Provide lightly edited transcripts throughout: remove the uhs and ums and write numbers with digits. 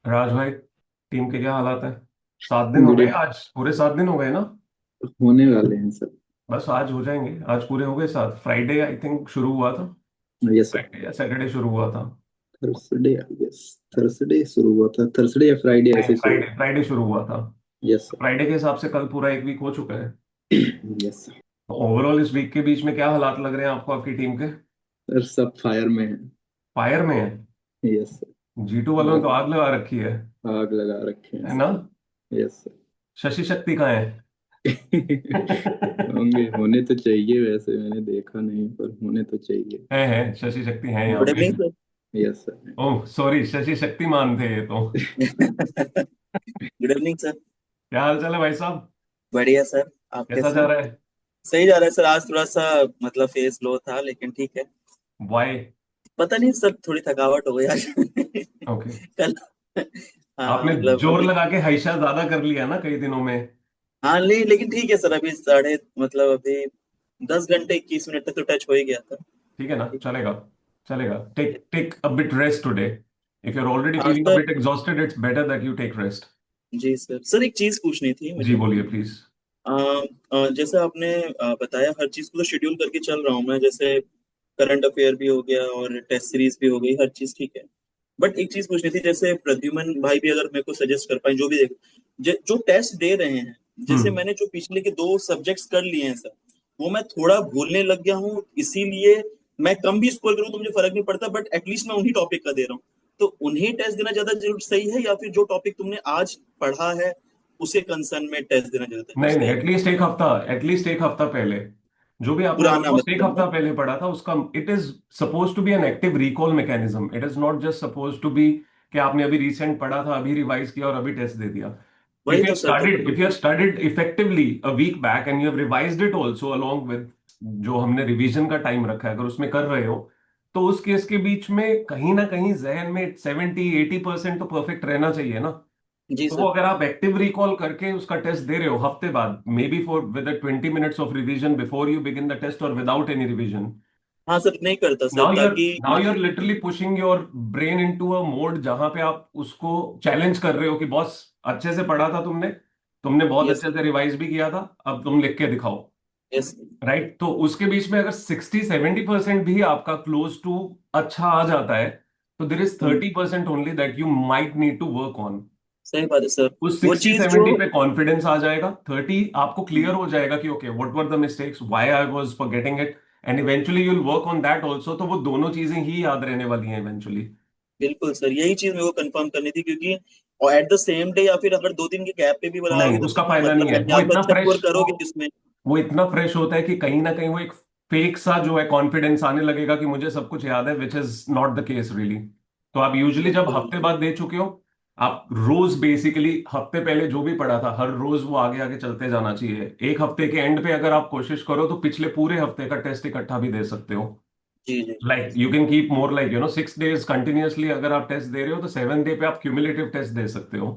राज भाई, टीम के क्या हालात है? 7 दिन हो गए, बढ़िया। आज पूरे 7 दिन हो गए ना? होने वाले हैं सर। बस आज हो जाएंगे, आज पूरे हो गए 7। फ्राइडे आई थिंक शुरू हुआ था। Yes sir. फ्राइडे या सैटरडे शुरू हुआ था? Thursday I guess. थर्सडे शुरू हुआ था, थर्सडे या फ्राइडे नहीं, ऐसे शुरू। फ्राइडे फ्राइडे शुरू हुआ था। यस फ्राइडे के हिसाब से कल पूरा एक वीक हो चुका है। सर। Yes sir. तो ओवरऑल इस वीक के बीच में क्या हालात लग रहे हैं आपको आपकी टीम के? सर सब फायर में है। फायर में है? Yes sir. G2 वालों ने तो बहुत आग लगा रखी आग लगा रखे हैं है ना? सर। यस शशि शक्ति कहाँ है? होंगे, होने तो चाहिए, वैसे मैंने देखा नहीं पर होने तो चाहिए। है शशि शक्ति है यहाँ गुड पे। Evening sir. Yes sir. Oh sorry, Shashi Shaktimaan थे ये तो। Good evening sir. क्या हाल चाल है भाई साहब? बढ़िया सर। आप कैसा कैसे जा हैं? रहा है? सही जा रहा है सर। आज थोड़ा सा मतलब फेस लो था लेकिन ठीक है। वाई? पता नहीं सर, थोड़ी थकावट हो गई आज। ओके। कल। हाँ आपने मतलब जोर अभी। लगा के हाइशा ज्यादा कर लिया ना कई दिनों में। हाँ नहीं, लेकिन ठीक है सर। अभी साढ़े मतलब अभी 10 घंटे 21 मिनट तक तो टच हो ही गया था। ठीक है ना, ठीक चलेगा। चलेगा, take take a bit rest today. If you are already है। हाँ feeling a sir. Bit exhausted, it's better that you take rest. जी सर। सर एक चीज पूछनी थी जी मुझे। बोलिए प्लीज। अ, जैसे आपने बताया, हर चीज को तो शेड्यूल करके चल रहा हूँ मैं। जैसे करंट अफेयर भी हो गया और टेस्ट सीरीज भी हो गई, हर चीज ठीक है। बट एक चीज पूछनी थी, जैसे प्रद्युमन भाई भी अगर मेरे को सजेस्ट कर पाए, जो भी देख, जो टेस्ट दे रहे हैं। जैसे हम्म। मैंने जो पिछले के 2 सब्जेक्ट्स कर लिए हैं सर, वो मैं थोड़ा भूलने लग गया हूँ। इसीलिए मैं कम भी स्कोर करूँ तो मुझे फर्क नहीं पड़ता, बट एटलीस्ट मैं उन्हीं टॉपिक का दे रहा हूँ। तो उन्हीं टेस्ट देना ज्यादा जरूर सही है, या फिर जो टॉपिक तुमने आज पढ़ा है उसे कंसर्न में टेस्ट देना ज्यादा नहीं नहीं, सही है? एटलीस्ट एक हफ्ता पहले जो भी आपने पुराना ऑलमोस्ट एक मतलब ना। हफ्ता पहले पढ़ा था उसका, it is suppose to be an active recall mechanism. It is not just suppose to be कि आपने अभी रिसेंट पढ़ा था, अभी रिवाइज किया और अभी टेस्ट दे दिया। वही तो सर, तो If you have studied effectively a week back and you have revised it also along with जो हमने रिवीजन का टाइम रखा है, अगर उसमें कर रहे हो तो उस केस के बीच में कहीं ना कहीं जहन में 70-80% तो परफेक्ट रहना चाहिए ना। जी तो वो सर। अगर आप एक्टिव रिकॉल करके उसका टेस्ट दे रहे हो हफ्ते बाद, may be for with 20 minutes of revision before you begin the test और विदाउट एनी रिवीजन, हाँ सर, नहीं करता सर नाउ यूर ताकि now you're literally pushing your brain into a mode जहां पे आप उसको चैलेंज कर रहे हो कि बॉस, अच्छे से पढ़ा था तुमने, तुमने बहुत यस अच्छे से रिवाइज भी किया था, अब तुम लिख के दिखाओ। यस। राइट, तो उसके बीच में अगर 60-70% भी आपका क्लोज टू अच्छा आ जाता है, तो there is 30% only that you might need to work on. सही बात है सर। उस वो सिक्सटी चीज जो सेवेंटी पे कॉन्फिडेंस आ जाएगा, 30 आपको क्लियर हो जाएगा कि okay what were the mistakes, why I was forgetting it, and eventually you will work on that also. तो वो दोनों चीजें ही याद रहने वाली हैं इवेंचुअली। बिल्कुल सर, यही चीज मेरे को कंफर्म करनी थी, क्योंकि और एट द सेम डे या फिर अगर 2 दिन के गैप पे भी नहीं, बनाओगे तो उसका फिर कोई फायदा नहीं मतलब है है। नहीं। वो आप तो इतना अच्छा फ्रेश स्कोर करोगे जिसमें। वो इतना फ्रेश होता है कि कहीं ना कहीं वो एक फेक सा जो है कॉन्फिडेंस आने लगेगा कि मुझे सब कुछ याद है, which is not the case really. तो आप यूजुअली जब बिल्कुल हफ्ते बाद दे चुके हो, आप रोज बेसिकली हफ्ते पहले जो भी पढ़ा था हर रोज वो आगे आगे चलते जाना चाहिए। एक हफ्ते के एंड पे अगर आप कोशिश करो तो पिछले पूरे हफ्ते का टेस्ट इकट्ठा भी दे सकते हो। जी जी। Like you can keep more like 6 days continuously अगर आप टेस्ट दे रहे हो तो 7th डे पे आप क्यूमुलेटिव टेस्ट दे सकते हो।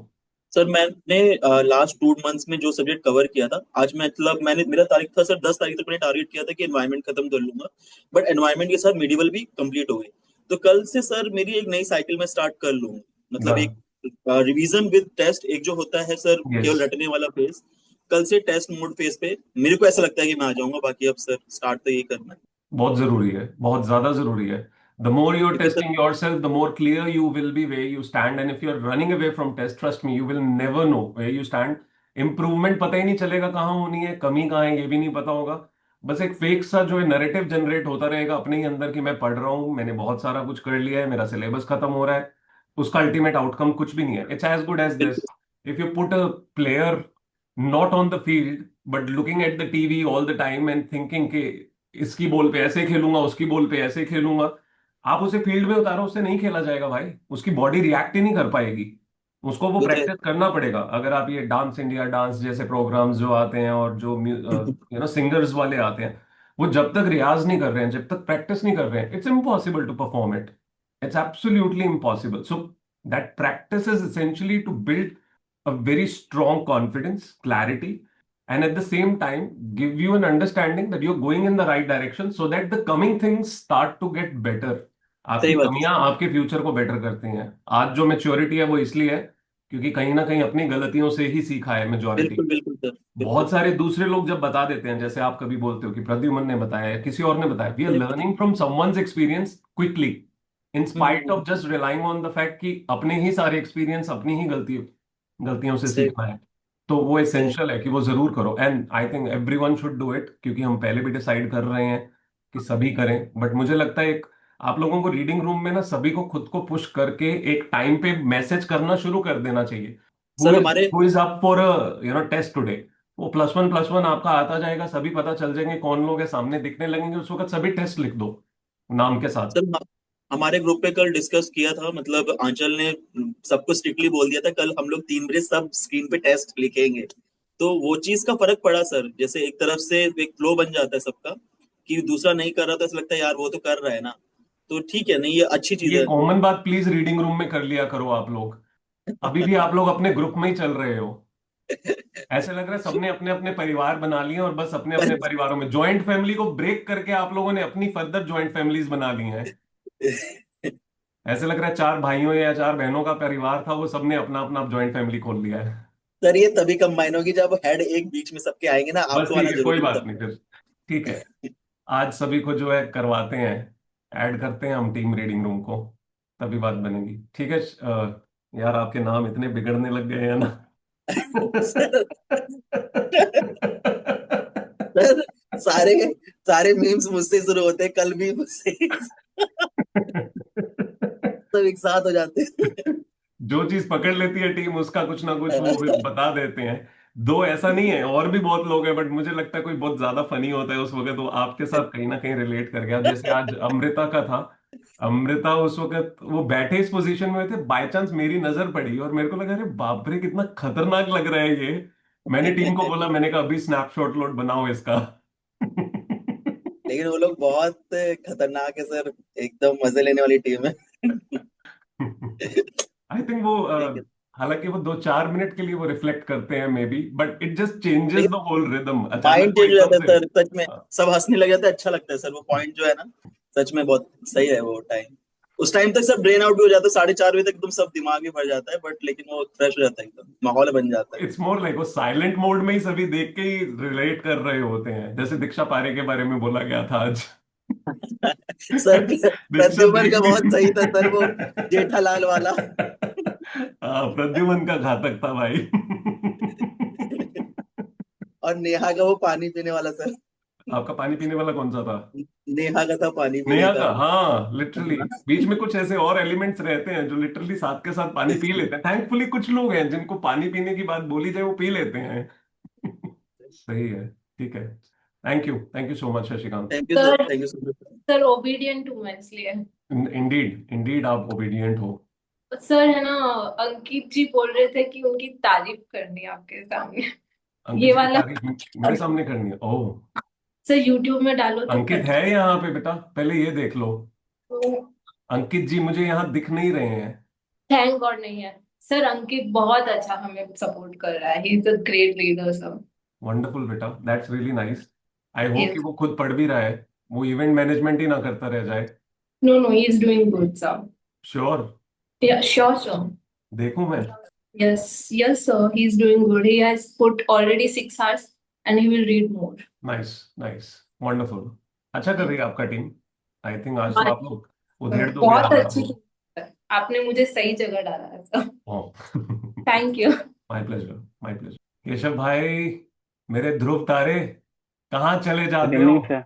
सर मैंने लास्ट 2 मंथ्स में जो सब्जेक्ट कवर किया था, आज मतलब मैंने, मेरा तारीख था सर 10 तारीख तक मैंने टारगेट किया था कि एनवायरनमेंट खत्म कर लूंगा। बट एनवायरनमेंट के साथ मेडिवल भी कंप्लीट हो गई। तो कल से सर मेरी एक नई साइकिल में स्टार्ट कर लूँ। मतलब एक हाँ। रिवीजन विद टेस्ट, एक जो होता है सर यस। केवल रटने वाला फेज, कल से टेस्ट मोड फेज पे मेरे को ऐसा लगता है कि मैं आ जाऊंगा। बाकी अब सर स्टार्ट तो यही करना है। बहुत जरूरी है, बहुत ज्यादा जरूरी है। द मोर यू आर क्योंकि sir testing yourself, the more clear you will be way you stand, and if you are running away from test, trust me, you will never know way you stand. Improvement पता ही नहीं चलेगा कहाँ होनी है, कमी कहाँ है ये भी नहीं पता होगा। बस एक फेक सा जो है नैरेटिव जनरेट होता रहेगा अपने ही अंदर कि मैं पढ़ रहा हूँ, मैंने बहुत सारा कुछ कर लिया है, मेरा सिलेबस खत्म हो रहा है। उसका अल्टीमेट आउटकम कुछ भी नहीं है। It's as good as this, बिल्कुल। If you put a player not on the field but looking at the TV all the time and thinking कि इसकी बॉल पे ऐसे खेलूंगा, उसकी बॉल पे ऐसे खेलूंगा, आप उसे फील्ड में उतारो, उससे नहीं खेला जाएगा भाई। उसकी बॉडी रिएक्ट ही नहीं कर पाएगी। उसको वो वो तो है। प्रैक्टिस करना पड़ेगा। अगर आप ये डांस इंडिया डांस जैसे प्रोग्राम्स जो आते हैं और जो सिंगर्स वाले आते हैं, वो जब तक रियाज नहीं कर रहे हैं, जब तक प्रैक्टिस नहीं कर रहे हैं, it's impossible to perform it. It's absolutely impossible. So that practice is essentially to build a very strong confidence, clarity, and at the same time give you an understanding that you're going in the right direction so that the coming things start to get better. आपकी सही बात है कमियां sir. आपके future को better करती हैं। आज जो मेच्योरिटी है वो इसलिए है क्योंकि कहीं ना कहीं अपनी गलतियों से ही सीखा है मेजोरिटी। बिल्कुल बिल्कुल सर। बहुत बिल्कुल। सारे दूसरे लोग जब बता देते हैं, जैसे आप कभी बोलते हो कि प्रद्युमन ने बताया या किसी और ने बताया, वी आर सही बात है। Learning from someone's experience quickly, in spite hmm. Of just relying on the fact कि अपने ही सारे एक्सपीरियंस, अपनी ही गलतियों से सही सीखना है। तो वो सही। एसेंशियल है कि वो जरूर करो, and I think everyone should do it, क्योंकि हम पहले भी डिसाइड कर रहे हैं कि सभी करें। बट मुझे लगता है एक आप लोगों को रीडिंग रूम में ना सभी को खुद को पुश करके एक टाइम पे मैसेज करना शुरू कर देना चाहिए, सर हमारे who is up for test today. वो +1 +1 आपका आता जाएगा, सभी पता चल जाएंगे कौन लोग हैं, सामने दिखने लगेंगे, उस वक्त सभी टेस्ट लिख दो नाम के साथ। सर हमारे ग्रुप पे कल डिस्कस किया था, मतलब आंचल ने सबको स्ट्रिक्टली बोल दिया था कल हम लोग 3 बजे सब स्क्रीन पे टेस्ट लिखेंगे। तो वो चीज का फर्क पड़ा सर, जैसे एक तरफ से एक फ्लो बन जाता है सबका, कि दूसरा नहीं कर रहा तो ऐसा लगता है यार वो तो कर रहा है ना। तो ठीक है, नहीं ये अच्छी चीज ये है। कॉमन बात प्लीज रीडिंग रूम में कर लिया करो आप लोग। अभी भी आप लोग अपने ग्रुप में ही चल रहे हो। ऐसे लग रहा है सबने अपने अपने परिवार बना लिए और बस अपने अपने परिवारों में, जॉइंट फैमिली को ब्रेक करके आप लोगों ने अपनी फर्दर जॉइंट फैमिलीज बना ली हैं। ऐसे लग रहा है 4 भाइयों या 4 बहनों का परिवार था, वो सबने अपना अपना जॉइंट फैमिली खोल लिया है। सर ये तभी कंबाइन होगी जब हेड एक बीच में सबके आएंगे ना, बस आपको ठीक आना है, कोई जरूरी है बात तब। नहीं फिर। ठीक है, आज सभी को जो है करवाते हैं, ऐड करते हैं हम टीम रीडिंग रूम को, तभी बात बनेगी। ठीक है। यार आपके नाम इतने बिगड़ने लग गए हैं ना। सर सर सारे सारे मीम्स मुझसे शुरू होते हैं, कल भी मुझसे ही सब एक साथ हो जाते जो चीज पकड़ लेती है टीम, उसका कुछ ना कुछ वो भी हैं। बता देते हैं। दो ऐसा नहीं है, और भी बहुत लोग हैं, बट मुझे लगता है कोई बहुत ज्यादा फनी होता है उस वक्त, वो आपके साथ कहीं ना कहीं रिलेट कर गया। जैसे आज अमृता का था। अमृता उस वक्त वो बैठे इस पोजीशन में थे, बाय चांस मेरी नजर पड़ी और मेरे को लगा अरे बाप रे कितना खतरनाक लग रहा है ये। मैंने टीम को बोला, मैंने कहा अभी स्नैपशॉट लोड बनाओ इसका। लेकिन वो लोग बहुत खतरनाक है सर, एकदम मजे लेने वाली टीम है। आई थिंक वो लेकिन हालांकि वो 2-4 मिनट के लिए वो रिफ्लेक्ट करते हैं may be, but it just changes the लेकिन होल रिदम, अचानक माइंड वो चेंज हो एकदम जाता है से। सर, सच में सब हंसने लग जाता है, अच्छा लगता है सर, वो पॉइंट जो है ना, सच में बहुत सही है वो टाइम। उस टाइम तक सब ड्रेन आउट भी हो जाता है, 4:30 बजे तक एकदम सब दिमाग भी भर जाता है, बट लेकिन वो फ्रेश हो जाता है, एकदम माहौल बन जाता है। इट्स मोर लाइक वो साइलेंट मोड में ही सभी देख के ही रिलेट कर रहे होते हैं, जैसे दीक्षा पारे के बारे में बोला गया था आज। सर दीक्षा प्रद्युमन देख का भी। बहुत सही था सर वो, जेठालाल वाला। हाँ, प्रद्युमन का घातक था भाई। और नेहा का वो पानी पीने वाला सर, आपका पानी पीने वाला कौन सा था? नेहा का था पानी पीने नेहा का। का, हाँ लिटरली। बीच में कुछ ऐसे और एलिमेंट्स रहते हैं जो लिटरली साथ के साथ पानी पी लेते हैं। थैंकफुली कुछ लोग हैं जिनको पानी पीने की बात बोली जाए वो पी लेते हैं। सही है। ठीक है। Thank you so much Shashikant. Thank you sir, sir thank you so much. Sir obedient हूँ मैं इसलिए। इंडीड इंडीड आप ओबीडियंट हो। सर है ना, अंकित जी बोल रहे थे कि उनकी तारीफ करनी है आपके सामने। अंकित ये जी की वाला तारीफ मेरे सामने करनी है? ओह। सर यूट्यूब में डालो तो अंकित कर। है यहाँ पे बेटा, पहले ये देख लो। तो अंकित जी मुझे यहाँ दिख नहीं रहे हैं। थैंक गॉड नहीं है। सर अंकित बहुत अच्छा हमें सपोर्ट कर रहा है, he is a great leader sir. Wonderful बेटा, that's really nice. I hope कि यस। वो खुद पढ़ भी रहा है, वो इवेंट मैनेजमेंट ही ना करता रह जाए। No no, he is doing good sir. Sure. Yeah sure sir. देखूं मैं? Yes yes sir, he is doing good, he has put already 6 hours and he will read more. Nice nice, wonderful. अच्छा कर रही है आपका team. I think आज तो आप लोग उधेड़ दोगे बहुत आराम अच्छी से। थी। आपने मुझे सही जगह डाला है sir. My thank you. Pleasure, my pleasure. Keshav भाई, मेरे ध्रुव तारे, कहाँ चले गुड जाते हो? Evening sir.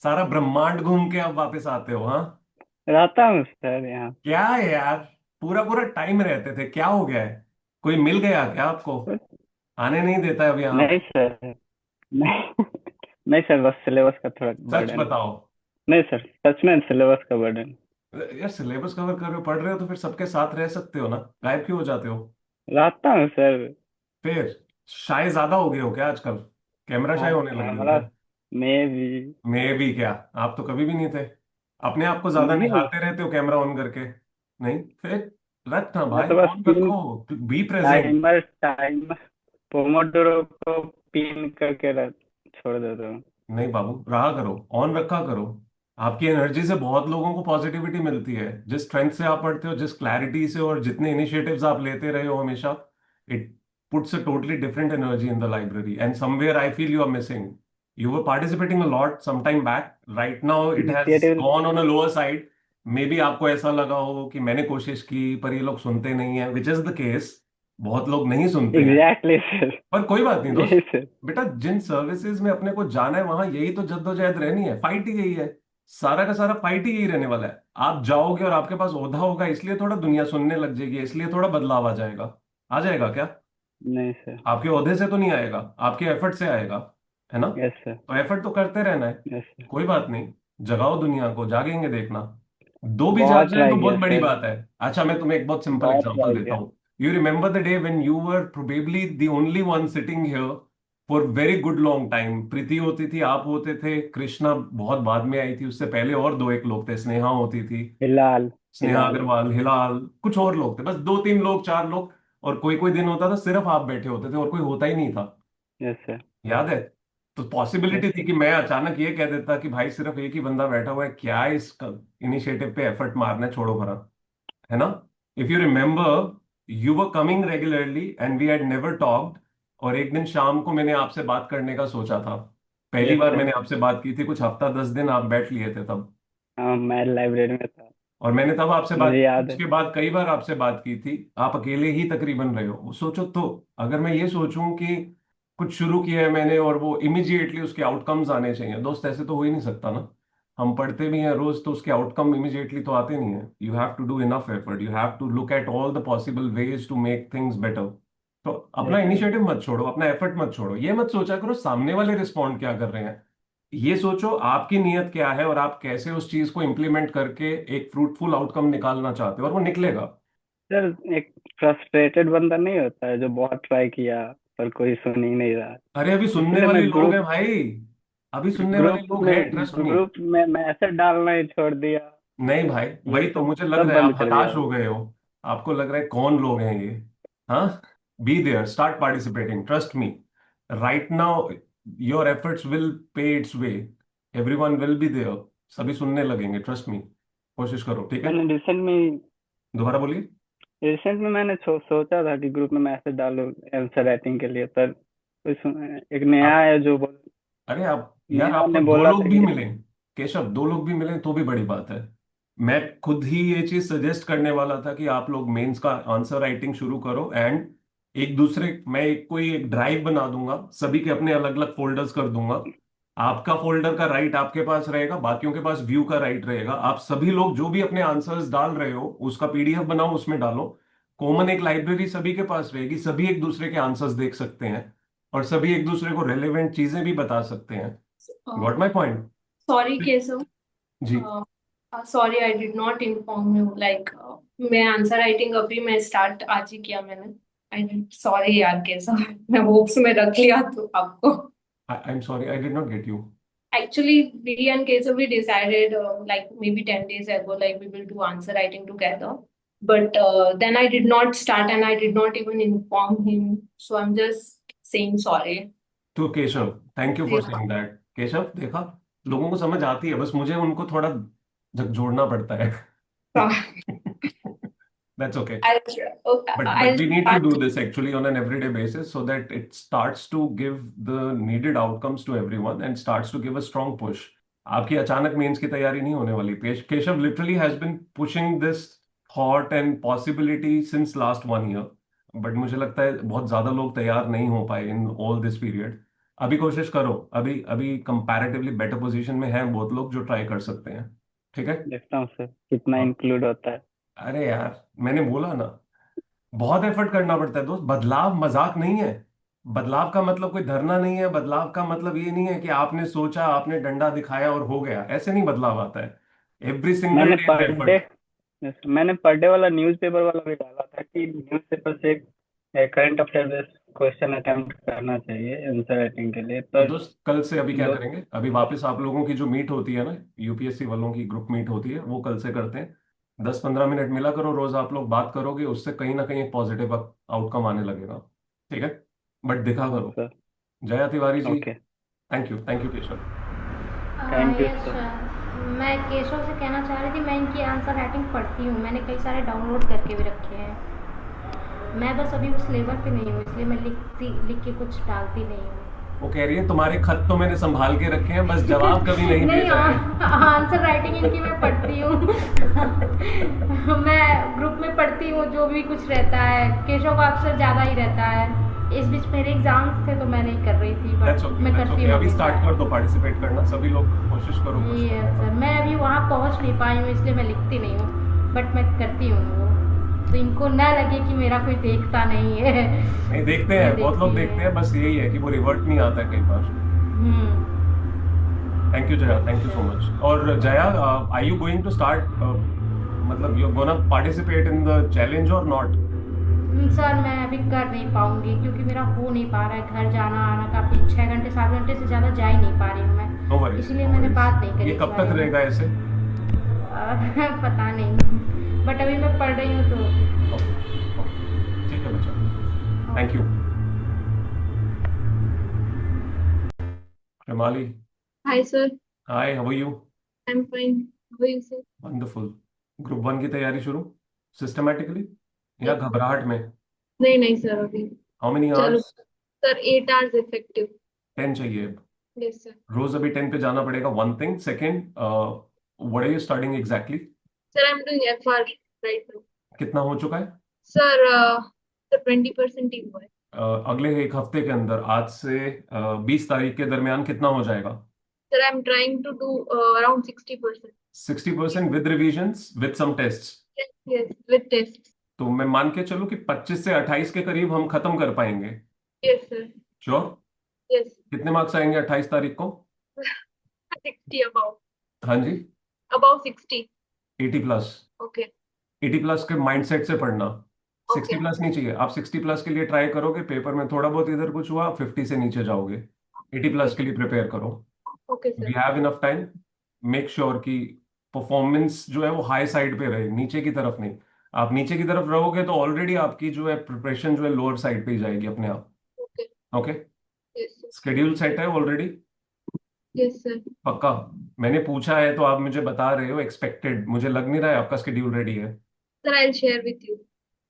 सारा ब्रह्मांड घूम के अब वापस आते हो, हाँ? रहता हूँ सर यहाँ। क्या है यार, पूरा पूरा टाइम रहते थे, क्या हो गया है? कोई मिल गया क्या आपको? आने नहीं देता है अब यहाँ नहीं पे? सर, नहीं नहीं सर, बस सिलेबस का थोड़ा सच बर्डन। बताओ। नहीं सर, सच में सिलेबस का बर्डन। यार सिलेबस कवर कर रहे हो, पढ़ रहे हो, तो फिर सबके साथ रह सकते हो ना, गायब क्यों हो जाते हो? रहता हूँ सर। फिर शाय ज्यादा हो गए हो क्या आजकल? कैमरा शाय हाँ, होने लगे हो कैमरा क्या? में भी। मैं भी क्या? आप तो कभी भी नहीं थे। अपने आप को ज्यादा नहीं, निहारते रहते हो कैमरा ऑन करके। नहीं फिर, रखना मैं भाई, तो बस ऑन पिन, रखो। Be present. टाइमर पोमोडोरो को पिन करके छोड़ देता हूँ। नहीं बाबू, रहा करो, ऑन रखा करो। आपकी एनर्जी से बहुत लोगों को पॉजिटिविटी मिलती है, जिस स्ट्रेंथ से आप पढ़ते हो, जिस क्लैरिटी से, और जितने इनिशिएटिव्स आप लेते रहे हो हमेशा, it puts a totally different energy in the library, and somewhere I feel you are missing. You were participating a lot some time back. Right now it has initiative gone on a lower side. May be आपको ऐसा लगा हो कि मैंने कोशिश की पर ये लोग सुनते नहीं है, विच इज द केस. बहुत लोग नहीं सुनते हैं, एग्जैक्टली सर। पर कोई बात नहीं दोस्त. यही सर। बेटा, जिन सर्विसेज में अपने को जाना है वहां यही तो जद्दोजहद रहनी है, फाइट ही यही है. सारा का सारा फाइट ही यही रहने वाला है. आप जाओगे और आपके पास ओहदा होगा, इसलिए थोड़ा दुनिया सुनने लग जाएगी, इसलिए थोड़ा बदलाव आ जाएगा. आ जाएगा क्या? नहीं सर। आपके ओहदे से तो नहीं आएगा, आपके एफर्ट से आएगा, है ना? Yes sir. तो एफर्ट तो करते रहना है. Yes sir. कोई बात नहीं, जगाओ दुनिया को, जागेंगे देखना. दो भी जाग बहुत जाए तो ट्राई बहुत किया बड़ी सर। बात है. अच्छा, मैं तुम्हें एक बहुत सिंपल बहुत एग्जांपल ट्राई देता किया। हूँ. You remember the day when you were probably the only one sitting here for very good long time. प्रीति होती थी, आप होते थे, कृष्णा बहुत बाद में आई थी, उससे पहले और दो एक लोग थे, स्नेहा होती थी, हिलाल। स्नेहा हिलाल। अग्रवाल, हिलाल, कुछ और लोग थे, बस दो तीन लोग, चार लोग. और कोई कोई दिन होता था सिर्फ आप बैठे होते थे और कोई होता ही नहीं था. Yes sir. याद है? तो यस पॉसिबिलिटी थी सर। कि मैं अचानक ये कह देता कि भाई सिर्फ एक ही बंदा बैठा हुआ है, क्या इस इनिशिएटिव पे एफर्ट मारना है, छोड़ो भरा, है ना? If you remember, you were coming regularly and we had never talked. और एक दिन शाम को मैंने आपसे बात करने का सोचा था. पहली यस बार सर। मैंने आपसे बात की थी, कुछ हफ्ता 10 दिन आप बैठ लिए थे तब. हाँ, मैं लाइब्रेरी में था। और मैंने तब आपसे बात मुझे की थी, याद है। उसके बाद कई बार आपसे बात की थी. आप अकेले ही तकरीबन रहे हो. सोचो तो, अगर मैं ये सोचूं कि कुछ शुरू किया है मैंने और वो इमीडिएटली उसके आउटकम्स आने चाहिए, दोस्त, ऐसे तो हो ही नहीं सकता ना. हम पढ़ते भी हैं रोज तो उसके आउटकम इमीडिएटली तो आते नहीं है. You have to do enough effort, you have to look at all the possible ways to make things better. तो अपना यस सर। इनिशिएटिव मत छोड़ो, अपना एफर्ट मत छोड़ो. ये मत सोचा करो सामने वाले रिस्पॉन्ड क्या कर रहे हैं. ये सोचो आपकी नीयत क्या है और आप कैसे उस चीज को इम्प्लीमेंट करके एक फ्रूटफुल आउटकम निकालना चाहते हो, और वो निकलेगा. सर, एक फ्रस्ट्रेटेड बंदा नहीं होता है जो बहुत ट्राई किया पर कोई सुन ही नहीं रहा। अरे अभी सुनने इसीलिए वाले मैं लोग हैं भाई, अभी सुनने वाले लोग हैं, ट्रस्ट मी. ग्रुप में मैसेज डालना ही छोड़ दिया। नहीं भाई, ये वही तो सब मुझे लग सब रहा है बंद आप कर हताश दिया। हो गए हो. आपको लग रहा है कौन लोग हैं ये. हाँ, be there, start participating, trust me. Right now your efforts will pay its way. Everyone will be there. सभी सुनने लगेंगे, ट्रस्ट मी. कोशिश करो, ठीक है? मैंने दोबारा बोलिए. रिसेंट में मैंने सोचा था कि ग्रुप में मैसेज डालूं आंसर राइटिंग के लिए, पर एक नया आप, है जो अरे आप यार, नया आपको ने दो बोला लोग था भी कि मिले, केशव, दो लोग भी मिले तो भी बड़ी बात है. मैं खुद ही ये चीज सजेस्ट करने वाला था कि आप लोग मेंस का आंसर राइटिंग शुरू करो, एंड एक दूसरे, मैं एक कोई एक ड्राइव बना दूंगा, सभी के अपने अलग अलग फोल्डर्स कर दूंगा. आपका फोल्डर का राइट आपके पास रहेगा, बाकियों के पास व्यू का राइट रहेगा. आप सभी लोग जो भी अपने आंसर्स डाल रहे हो उसका पीडीएफ बनाओ, उसमें डालो. कॉमन एक लाइब्रेरी सभी के पास रहेगी, सभी एक दूसरे के आंसर्स देख सकते हैं और सभी एक दूसरे को रेलेवेंट चीजें भी बता सकते हैं. Got my point? Sorry Keshav, ji. Sorry I did not inform you like, मैं आंसर राइटिंग अभी मैं स्टार्ट आज ही किया मैंने. आई डिड सॉरी यार केशव, मैं होप्स में रख लिया तो आपको. I am sorry, I did not get you. Actually, we and Keshav, we decided like maybe 10 days ago, like we will do answer writing together. But then I did not start and I did not even inform him. So I'm just saying sorry. तो Keshav, thank you for Yeah. Saying that. Keshav, देखा, लोगों को समझ आती है, बस मुझे उनको थोड़ा झकझोरना पड़ता है. That's okay. I'll, okay, But I'll we need to start. do this actually on an everyday basis so that it starts to give the needed outcomes to everyone and starts to give a strong push. आपकी अचानक mains की तैयारी नहीं होने वाली. Keshav literally has been pushing this thought and possibility since last 1 year. But मुझे लगता है बहुत ज्यादा लोग तैयार नहीं हो पाए इन ऑल दिस पीरियड. अभी कोशिश करो, अभी अभी कंपैरेटिवली बेटर पोजीशन में हैं बहुत लोग जो ट्राई कर सकते हैं. ठीक है? देखता हूँ सर कितना हाँ. इंक्लूड होता है। अरे यार, मैंने बोला ना, बहुत एफर्ट करना पड़ता है दोस्त. बदलाव मजाक नहीं है. बदलाव का मतलब कोई धरना नहीं है. बदलाव का मतलब ये नहीं है कि आपने सोचा, आपने डंडा दिखाया और हो गया. ऐसे नहीं बदलाव आता है. एवरी सिंगल मैंने day is per day effort. मैंने पर डे वाला न्यूज़पेपर वाला भी डाला था कि न्यूज़पेपर से current affair based question attempt करना चाहिए आंसर राइटिंग के लिए, तो पर दोस्त, कल से अभी क्या दो करेंगे, अभी वापस आप लोगों की जो मीट होती है ना, यूपीएससी वालों की ग्रुप मीट होती है, वो कल से करते हैं. 10-15 मिनट मिला करो रोज, आप लोग बात करोगे, उससे कहीं ना कहीं एक पॉजिटिव आउटकम आने लगेगा. ठीक है? बट दिखा करो. Sir. Jaya Tiwari ji, okay. Thank you, thank you Keshav. Thank you Yes, sir. sir. मैं केशव से कहना चाह रही थी, मैं इनकी आंसर राइटिंग पढ़ती हूँ, मैंने कई सारे डाउनलोड करके भी रखे हैं। मैं बस अभी उस लेवल पे नहीं हूँ, इसलिए मैं लिख के कुछ डालती नहीं हूँ। वो कह रही है तुम्हारे खत तो मैंने संभाल के रखे हैं, बस जवाब कभी नहीं नहीं, भेजा है। आंसर राइटिंग इनकी मैं पढ़ती हूँ। मैं ग्रुप में पढ़ती हूँ, जो भी कुछ रहता है। केशव का अक्सर ज़्यादा ही रहता है। इस बीच मेरे एग्जाम्स थे तो मैं नहीं कर रही थी, That's बट okay, मैं that's करती okay. हूँ अभी हमेशा। स्टार्ट कर दो पार्टिसिपेट करना, सभी लोग कोशिश करो कुछ ये करने सर, का। मैं अभी वहाँ पहुँच नहीं पाई हूँ, इसलिए मैं लिखती नहीं हूँ, बट मैं करती हूँ वो, तो इनको ना लगे कि मेरा कोई देखता नहीं है। नहीं देखते मैं हैं, बहुत लोग देखती देखते है। हैं, बस यही है कि वो रिवर्ट नहीं आता है कई बार। हम्म। Thank you Jaya, thank you so sir, much. और Jaya, are you going to start, मतलब you gonna participate in the challenge और नॉट? सर मैं अभी कर नहीं पाऊंगी, क्योंकि मेरा हो नहीं पा रहा है, घर जाना आना काफ़ी 6 घंटे 7 घंटे से ज़्यादा जा ही नहीं पा रही हूँ मैं, नो वरीज, इसीलिए नो मैंने वरीज। बात नहीं करी ये इस कब तक बारे में। रहेगा ऐसे? पता नहीं, बट अभी मैं पढ़ रही हूँ तो। ओके, ओके, ठीक है बच्चा, thank you. Shamali, Hi, sir. Hi, how are you? I'm fine. How are you, sir? Wonderful. Group one की तैयारी शुरू सिस्टमैटिकली या Yes. घबराहट में? नहीं sir अभी हाउ मेनी चालू आवर्स? sir 8 hours effective. 10 चाहिए अब। Yes sir. रोज अभी 10 पे जाना पड़ेगा, one thing. Second, what are you studying exactly? Sir I'm doing FR right now. कितना हो चुका है? Sir sir 20% ही हुआ है. अगले एक हफ्ते के अंदर, आज से 20 तारीख के दरमियान कितना हो जाएगा? Sir I'm trying to do around 60%. 60% with revisions with some test? Yes yes with tests. तो मैं मान के चलूं कि 25 से 28 के करीब हम खत्म कर पाएंगे? Yes sir. श्योर? Yes. कितने मार्क्स आएंगे 28 तारीख को? 60 above. हाँ जी, Above 60. 80 प्लस। Okay. 80 प्लस के माइंडसेट से पढ़ना। 60 Okay. प्लस नहीं चाहिए, आप 60 प्लस के लिए ट्राई करोगे, पेपर में थोड़ा बहुत इधर कुछ हुआ 50 से नीचे जाओगे। 80 प्लस के लिए प्रिपेयर करो। Okay sir. We have enough time. Make sure कि परफॉर्मेंस जो है वो हाई साइड पे रहे, नीचे की तरफ नहीं। आप नीचे की तरफ रहोगे तो ऑलरेडी आपकी जो है प्रिपरेशन जो है लोअर साइड पे ही जाएगी अपने आप। Okay. Okay, Yes sir. Schedule set है ऑलरेडी? Yes sir. पक्का? मैंने पूछा है तो आप मुझे बता रहे हो एक्सपेक्टेड, मुझे लग नहीं रहा है आपका स्केड्यूल रेडी है। Sir I'll share with you.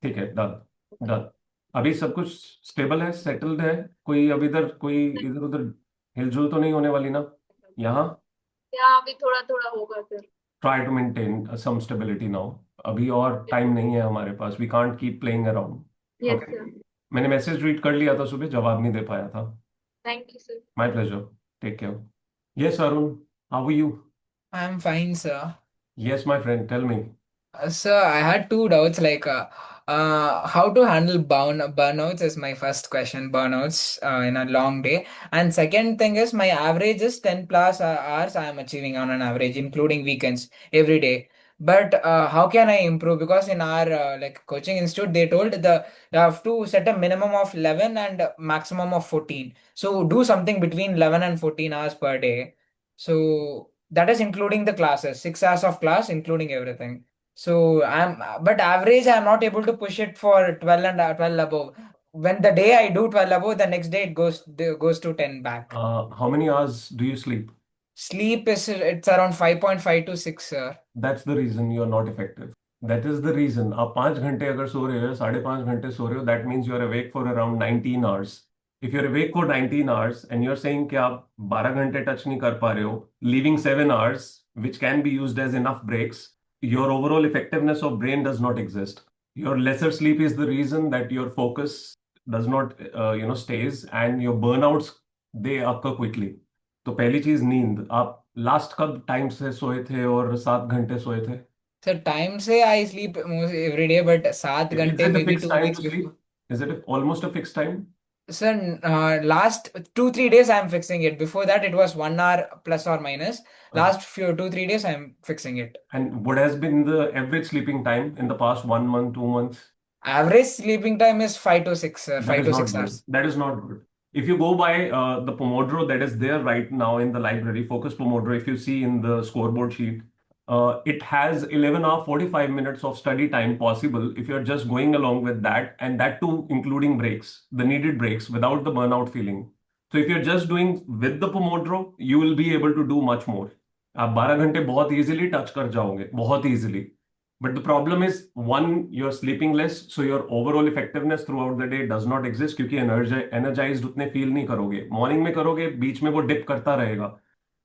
ठीक है, डन, डन। अभी सब कुछ स्टेबल है, सेटल्ड है? कोई अब इधर कोई इधर उधर हिलजुल तो नहीं होने वाली ना यहाँ? यहाँ अभी थोड़ा थोड़ा होगा sir. Try to maintain some stability now. अभी और टाइम नहीं है हमारे पास, we can't keep playing around. Yes okay, sir. मैंने मैसेज रीड कर लिया था सुबह, जवाब नहीं दे पाया था। Thank you sir. My pleasure, take care. Yes Arun, how are you? I'm fine, sir. Yes my friend, tell me. Sir, I had two doubts like how to handle burnouts is my first question. Burnouts in a long day, and second thing is my average is 10 plus hours I am achieving on an average, including weekends every day. But how can I improve? Because in our like coaching institute, they told you have to set a minimum of 11 and maximum of 14. So do something between 11 and 14 hours per day. So that is including the classes, 6 hours of class, including everything. So but average, I'm not able to push it for 12 and 12 above. When the day I do 12 above, the next day it goes to 10 back. How many hours do you sleep? Sleep is it's around 5.5 to 6, sir. That's the reason you're not effective. That is the reason. आप 5 घंटे अगर सो रहे हो, 5.5 घंटे सो रहे हो, that means you're awake for around 19 hours. If you're awake for 19 hours and you're saying कि आप 12 घंटे टच नहीं कर पा रहे हो, leaving 7 hours, which can be used as enough breaks, your overall effectiveness of brain does not exist. Your lesser sleep is the reason that your focus does not, stays, and your burnouts, they occur quickly. तो पहली चीज नींद। आप last कब time से सोए थे और 7 घंटे सोए थे? Sir, time say I sleep most every day, but 7 Is घंटे it a maybe fixed 2 time weeks to before. sleep? Is it almost a fixed time? Sir, last 2 3 days I'm fixing it. Before that it was 1 hour plus or minus. Last few 2 3 days I'm fixing it. And what has been the average sleeping time in the past 1 month, 2 months? Average sleeping time is 5 to 6, sir. That Five is to not six good. hours. That is not good. If you go by the Pomodoro that is there right now in the library, Focus Pomodoro, if you see in the scoreboard sheet, it has 11 hour 45 minutes of study time possible if you're just going along with that, and that too including breaks, the needed breaks without the burnout feeling. So if you're just doing with the Pomodoro, you will be able to do much more. आप 12 घंटे बहुत easily touch कर जाओगे, बहुत easily. But the problem is, one, you are sleeping less, so your overall effectiveness throughout the day does not exist, क्योंकि energised उतने feel नहीं करोगे. मॉर्निंग में करोगे, बीच में वो डिप करता रहेगा.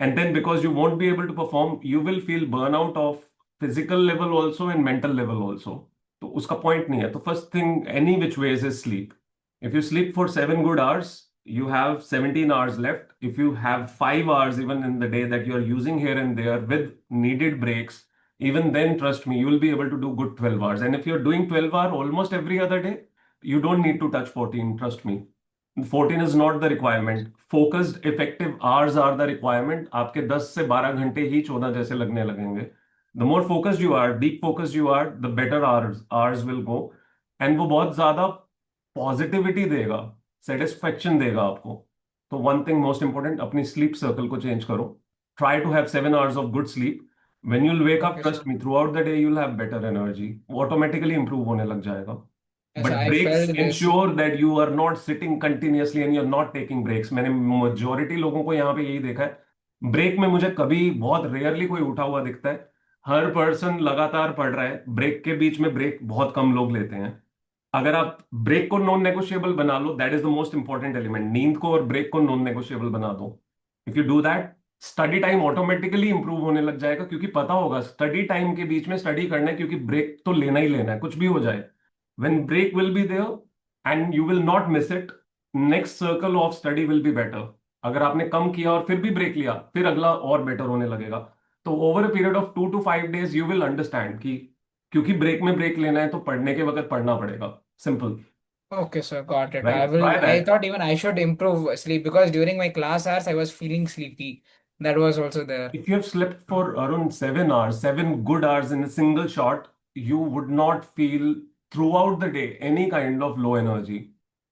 And then because you won't be able to perform, you will feel burnout of physical level also and mental level also. तो उसका point नहीं है. तो first thing, any which ways, is sleep. If you sleep for 7 good hours, you have 17 hours left. If you have 5 hours even in the day that you are using here and there with needed breaks, even then, trust me, you will be able to do good 12 hours. And if you're doing 12 hour almost every other day, you don't need to touch 14, trust me. 14 is not the requirement. Focused effective hours are the requirement. आपके 10 से 12 घंटे ही 14 जैसे लगने लगेंगे. The more focused you are, deep focused you are, the better hours will go. And वो बहुत ज्यादा positivity देगा, सेटिस्फेक्शन देगा आपको. तो वन थिंग मोस्ट इंपॉर्टेंट, अपनी स्लीप सर्कल को चेंज करो. Try to have 7 hours of good sleep. When you'll wake up, Okay, trust sir. me, throughout the day you'll have better energy. वो automatically improve होने लग जाएगा. Yes, But I breaks felt this. ensure that you are not sitting continuously and you're not taking breaks. मैंने majority लोगों को यहाँ पे यही देखा है. ब्रेक में मुझे कभी, बहुत रेयरली कोई उठा हुआ दिखता है. हर पर्सन लगातार पढ़ रहा है. ब्रेक के बीच में ब्रेक बहुत कम लोग लेते हैं. अगर आप ब्रेक को नॉन नेगोशिएबल बना लो, that is the most important element. नींद को और ब्रेक को नॉन नेगोशिएबल बना दो. If you do that, study time automatically improve होने लग जाएगा, क्योंकि पता होगा स्टडी टाइम के बीच में स्टडी करना है, क्योंकि ब्रेक तो लेना ही लेना है, कुछ भी हो जाए. When break will be there and you will not miss it, next circle of study will be better. अगर आपने कम किया और फिर भी ब्रेक लिया, फिर अगला और बेटर होने लगेगा. तो over a period of 2 to 5 days you will understand कि क्योंकि ब्रेक में ब्रेक लेना है तो पढ़ने के वक्त पढ़ना पड़ेगा. Simple. Okay, sir, got it. I Right? will. Try I that. thought even I should improve sleep because during my class hours I was feeling sleepy. That was also there. If you have slept for around 7 hours, 7 good hours in a single shot, you would not feel throughout the day any kind of low energy.